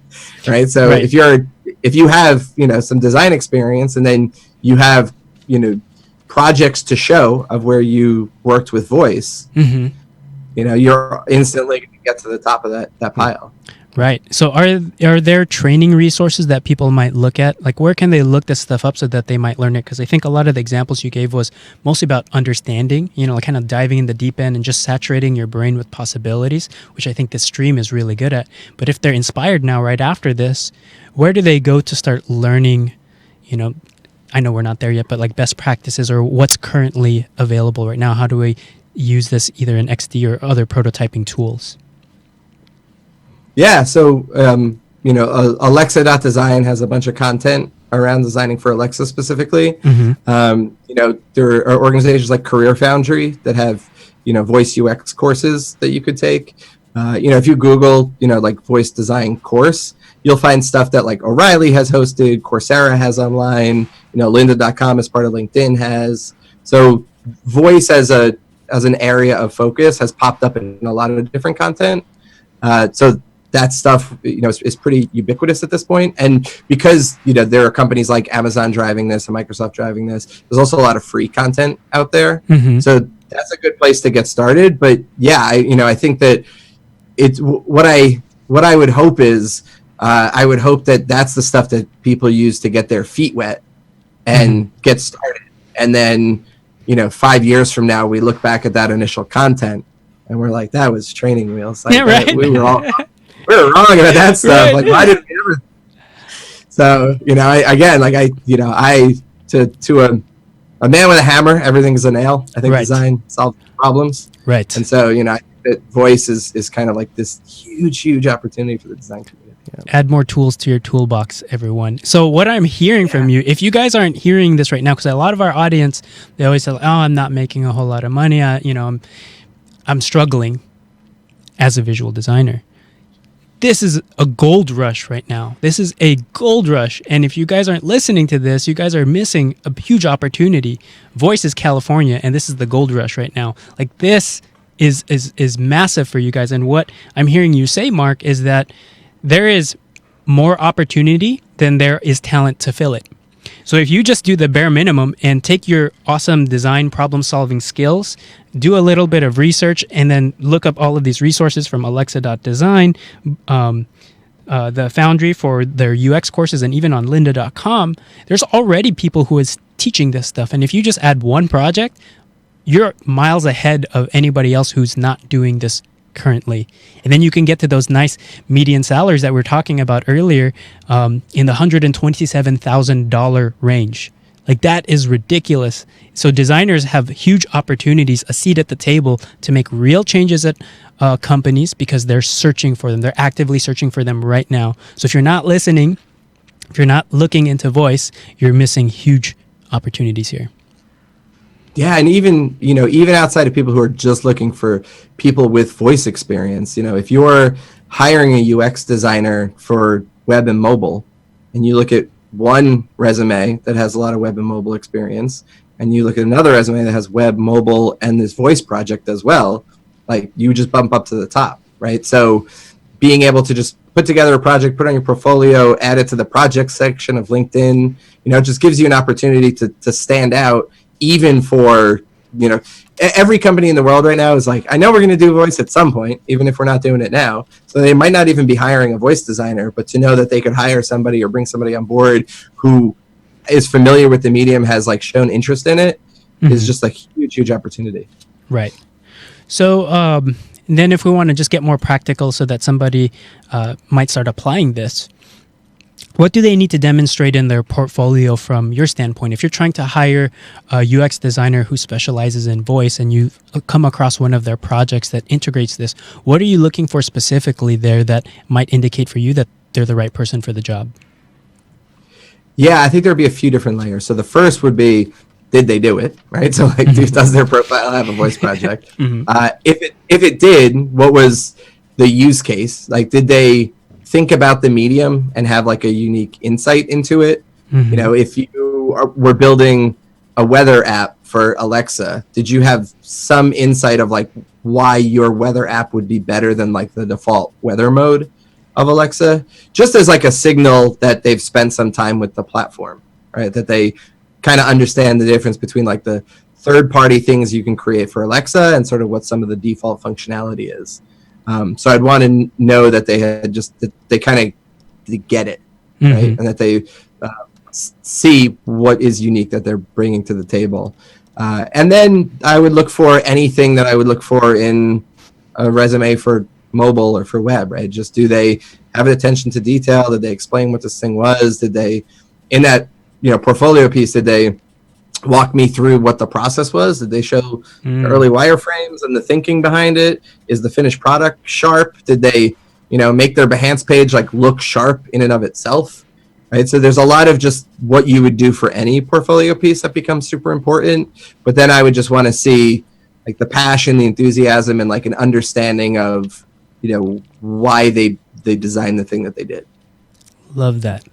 right? So Right. if you have, some design experience and then you have, projects to show of where you worked with voice, you're instantly going to get to the top of that pile. Right. So are there training resources that people might look at? Like where can they look this stuff up so that they might learn it? Because I think a lot of the examples you gave was mostly about understanding, like kind of diving in the deep end and just saturating your brain with possibilities, which I think this stream is really good at. But if they're inspired now right after this, where do they go to start learning, I know we're not there yet, but like best practices or what's currently available right now? How do we use this either in XD or other prototyping tools? Yeah, so Alexa.design has a bunch of content around designing for Alexa specifically. There are organizations like Career Foundry that have voice UX courses that you could take. If you Google like voice design course, you'll find stuff that like O'Reilly has hosted, Coursera has online, lynda.com as part of LinkedIn has. So voice as an area of focus has popped up in a lot of different content. So that stuff, is pretty ubiquitous at this point. And because, there are companies like Amazon driving this and Microsoft driving this, there's also a lot of free content out there. So that's a good place to get started. But yeah, I think that it's what I would hope is, I would hope that that's the stuff that people use to get their feet wet and get started. And then, 5 years from now, we look back at that initial content and we're like, that was training wheels. Like, yeah, right. We were wrong about that stuff. Right. Like, why did we ever? So, to a man with a hammer, everything's a nail. I think Right. design solves problems. Right. And so, I think that voice is kind of like this huge opportunity for the design community. Add more tools to your toolbox, everyone. So what I'm hearing from you, if you guys aren't hearing this right now, because a lot of our audience, they always say, "Oh, I'm not making a whole lot of money. I'm struggling as a visual designer." This is a gold rush right now. This is a gold rush, and if you guys aren't listening to this, you guys are missing a huge opportunity. Voice is California, and this is the gold rush right now. Like this is massive for you guys. And what I'm hearing you say, Mark, is that there is more opportunity than there is talent to fill it. So if you just do the bare minimum and take your awesome design problem solving skills, do a little bit of research, and then look up all of these resources from Alexa.design, the Foundry for their UX courses, and even on lynda.com, there's already people who is teaching this stuff. And if you just add one project, you're miles ahead of anybody else who's not doing this currently. And then you can get to those nice median salaries that we were talking about earlier, in the $127,000 range. Like that is ridiculous. So designers have huge opportunities, a seat at the table to make real changes at companies because they're searching for them. They're actively searching for them right now. So if you're not listening, if you're not looking into voice, you're missing huge opportunities here. Yeah, and even outside of people who are just looking for people with voice experience, if you're hiring a UX designer for web and mobile, and you look at one resume that has a lot of web and mobile experience, and you look at another resume that has web, mobile, and this voice project as well, like you just bump up to the top, right? So being able to just put together a project, put on your portfolio, add it to the project section of LinkedIn, it just gives you an opportunity to stand out. Even for, every company in the world right now is like, I know we're going to do voice at some point, even if we're not doing it now. So they might not even be hiring a voice designer, but to know that they could hire somebody or bring somebody on board who is familiar with the medium, has like shown interest in it, is just a huge opportunity. Right. So then if we want to just get more practical so that somebody might start applying this, what do they need to demonstrate in their portfolio from your standpoint? If you're trying to hire a UX designer who specializes in voice and you come across one of their projects that integrates this, what are you looking for specifically there that might indicate for you that they're the right person for the job? Yeah, I think there'd be a few different layers. So the first would be, did they do it? Right. So like, does their profile have a voice project? If it did, what was the use case? Like, did they think about the medium and have like a unique insight into it? You know, if you were building a weather app for Alexa, did you have some insight of like why your weather app would be better than like the default weather mode of Alexa? Just as like a signal that they've spent some time with the platform, right? That they kind of understand the difference between like the third-party things you can create for Alexa and sort of what some of the default functionality is. So I'd want to know that they had just, that they kind of get it, right? And that they see what is unique that they're bringing to the table. And then I would look for anything that I would look for in a resume for mobile or for web, right? Just, do they have an attention to detail? Did they explain what this thing was? Did they, in that, you know, portfolio piece, did they walk me through what the process was? Did they show the early wireframes and the thinking behind it? Is the finished product sharp? Did they, you know, make their Behance page like look sharp in and of itself? Right. So there's a lot of just what you would do for any portfolio piece that becomes super important. But then I would just want to see like the passion, the enthusiasm, and like an understanding of, you know, why they designed the thing that they did. Love that.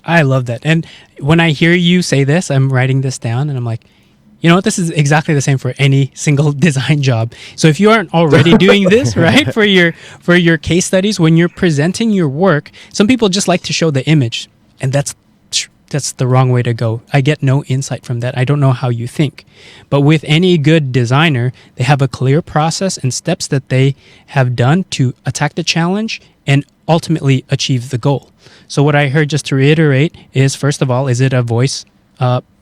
I love that. And when I hear you say this, I'm writing this down and I'm like, you know what? This is exactly the same for any single design job. So if you aren't already doing this, right, for your case studies, when you're presenting your work, some people just like to show the image, and that's the wrong way to go. I get no insight from that. I don't know how you think. But with any good designer, they have a clear process and steps that they have done to attack the challenge and ultimately achieve the goal. So what I heard, just to reiterate, is first of all, is it a voice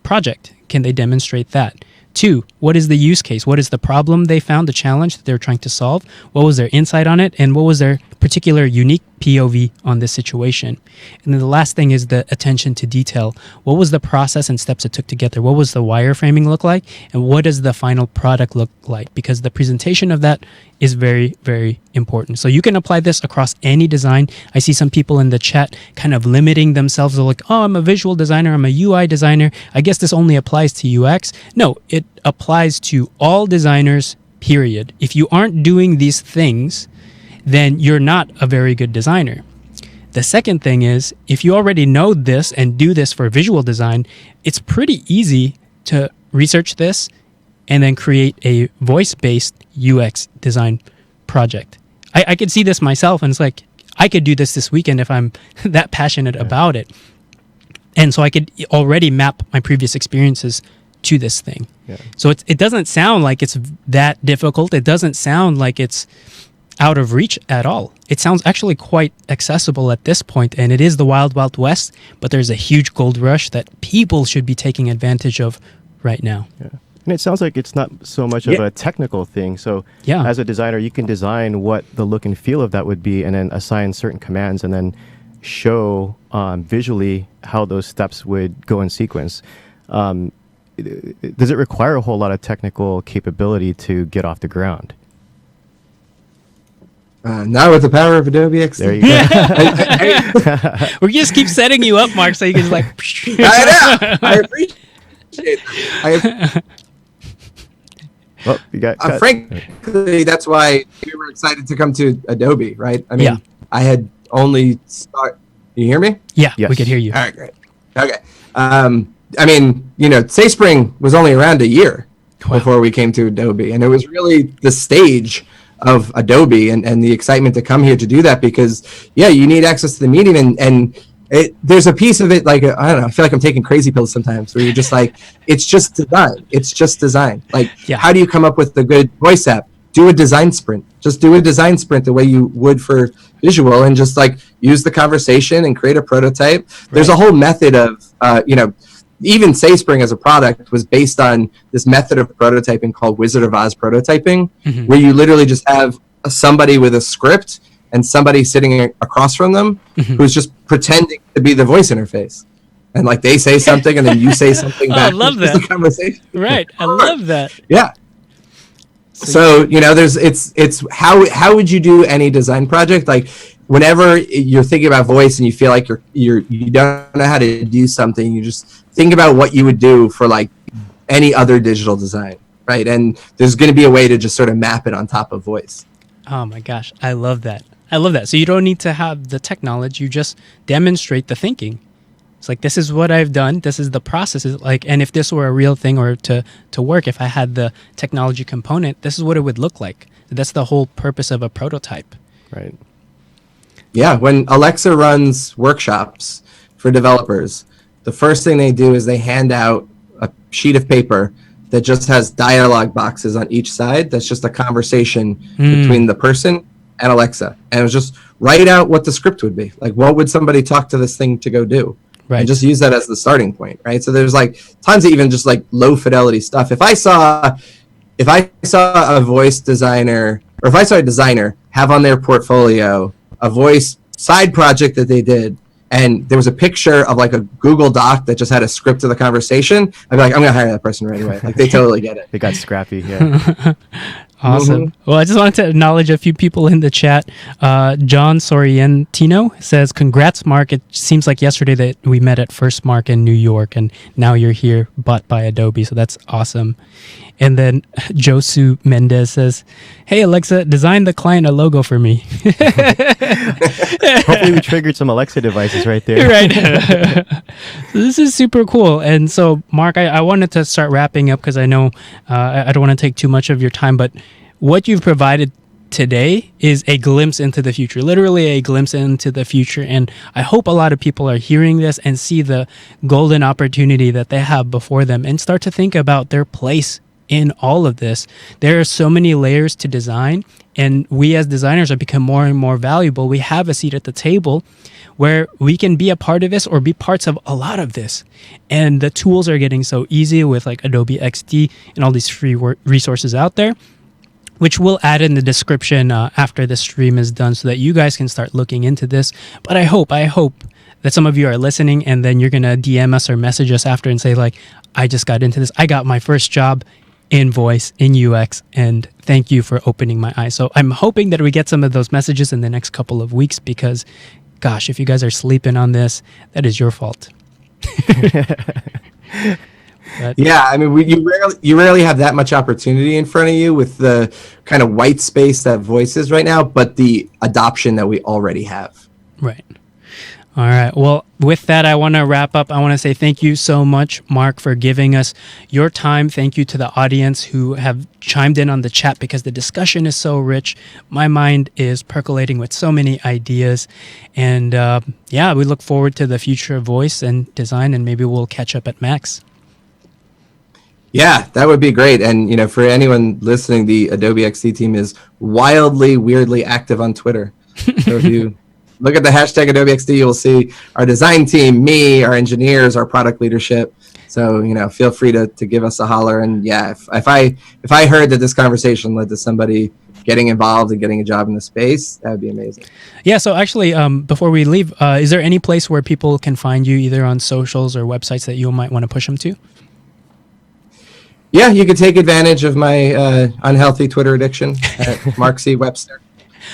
project? Can they demonstrate that? 2, what is the use case? What is the problem they found, the challenge that they're trying to solve? What was their insight on it? And what was their particular unique POV on this situation? And then the last thing is the attention to detail. What was the process and steps it took to get there? What was the wireframing look like? And what does the final product look like? Because the presentation of that is very, very important. So you can apply this across any design. I see some people in the chat kind of limiting themselves. They're like, oh, I'm a visual designer, I'm a UI designer, I guess this only applies to UX. No, it applies to all designers, period. If you aren't doing these things, then you're not a very good designer. The second thing is, if you already know this and do this for visual design, it's pretty easy to research this and then create a voice-based UX design project. I could see this myself, and it's like, I could do this weekend if I'm that passionate about it. And so I could already map my previous experiences to this thing. So it doesn't sound like it's that difficult. It doesn't sound like it's out of reach at all. It sounds actually quite accessible at this point, and it is the wild, wild west, but there's a huge gold rush that people should be taking advantage of right now. And it sounds like it's not so much of a technical thing. So as a designer, you can design what the look and feel of that would be, and then assign certain commands, and then show visually how those steps would go in sequence. Does it require a whole lot of technical capability to get off the ground? Not with the power of Adobe XD. There you go. We just keep setting you up, Mark, so you can just like... I know. I appreciate that. Well, you got cut. Frankly, that's why we were excited to come to Adobe, right? I mean, I had only You hear me? Yeah, we could hear you. All right, great. Okay. I mean, you know, Sayspring was only around a year before we came to Adobe, and it was really the stage of Adobe and the excitement to come here to do that, because you need access to the medium, and there's a piece of it, like, I don't know, I feel like I'm taking crazy pills sometimes, where you're just like, it's just design. Like, how do you come up with a good voice app? Do a design sprint. Just do a design sprint the way you would for visual, and just like use the conversation and create a prototype. There's a whole method of, even Sayspring as a product was based on this method of prototyping called Wizard of Oz prototyping, where you literally just have somebody with a script and somebody sitting across from them who's just pretending to be the voice interface. And like they say something and then you say something back. I love that. It's a conversation. Right. I love that. Yeah. So, it's how would you do any design project? Like, whenever you're thinking about voice and you feel like you don't know how to do something, you just think about what you would do for like any other digital design, right? And there's going to be a way to just sort of map it on top of voice. Oh my gosh, I love that. I love that. So you don't need to have the technology, you just demonstrate the thinking. It's like, this is what I've done, this is the process. It's like, and if this were a real thing or to work, if I had the technology component, this is what it would look like. That's the whole purpose of a prototype. Right. Yeah, when Alexa runs workshops for developers, the first thing they do is they hand out a sheet of paper that just has dialogue boxes on each side. That's just a conversation between the person and Alexa. And it was just write out what the script would be. Like, what would somebody talk to this thing to go do? Right. And just use that as the starting point, right? So there's like tons of even just like low fidelity stuff. If I saw a voice designer, or if I saw a designer have on their portfolio a voice side project that they did, and there was a picture of like a Google Doc that just had a script of the conversation, I'd be like, I'm gonna hire that person right away. Like, they totally get it. They got scrappy. Yeah. Awesome. Well, I just wanted to acknowledge a few people in the chat. John Sorientino says, congrats, Mark. It seems like yesterday that we met at First Mark in New York, and now you're here, bought by Adobe. So that's awesome. And then Josu Mendez says, hey, Alexa, design the client a logo for me. Hopefully we triggered some Alexa devices right there. Right. So this is super cool. And so, Mark, I wanted to start wrapping up because I know I don't want to take too much of your time, but what you've provided today is a glimpse into the future, literally a glimpse into the future. And I hope a lot of people are hearing this and see the golden opportunity that they have before them and start to think about their place in all of this. There are so many layers to design, and we as designers have become more and more valuable. We have a seat at the table where we can be a part of this or be parts of a lot of this. And the tools are getting so easy with like Adobe XD and all these free resources out there, which we'll add in the description after the stream is done so that you guys can start looking into this. But I hope that some of you are listening, and then you're going to DM us or message us after and say like, I just got into this. I got my first job in voice, in UX, and thank you for opening my eyes. So I'm hoping that we get some of those messages in the next couple of weeks, because gosh, if you guys are sleeping on this, that is your fault. But, yeah, I mean, you rarely have that much opportunity in front of you with the kind of white space that voice is right now, but the adoption that we already have. right. All right. Well, with that, I want to wrap up. I want to say thank you so much, Mark, for giving us your time. Thank you to the audience who have chimed in on the chat, because the discussion is so rich. My mind is percolating with so many ideas. And yeah, we look forward to the future of voice and design, and maybe we'll catch up at Max. Yeah, that would be great. And, you know, for anyone listening, the Adobe XD team is wildly, weirdly active on Twitter. So if you look at the hashtag Adobe XD, you'll see our design team, me, our engineers, our product leadership. So, you know, feel free to give us a holler. And yeah, if I heard that this conversation led to somebody getting involved and getting a job in the space, that would be amazing. Yeah. So actually, before we leave, is there any place where people can find you, either on socials or websites, that you might want to push them to? Yeah, you could take advantage of my unhealthy Twitter addiction at Mark C. Webster.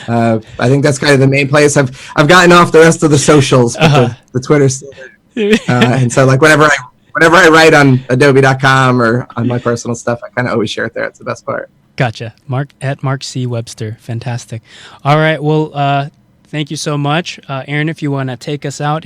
I think that's kind of the main place. I've gotten off the rest of the socials, but the Twitter's still there. And so, like, whenever I write on Adobe.com or on my personal stuff, I kind of always share it there. It's the best part. Gotcha. Mark C. Webster. Fantastic. All right. Well, thank you so much. Aaron, if you want to take us out.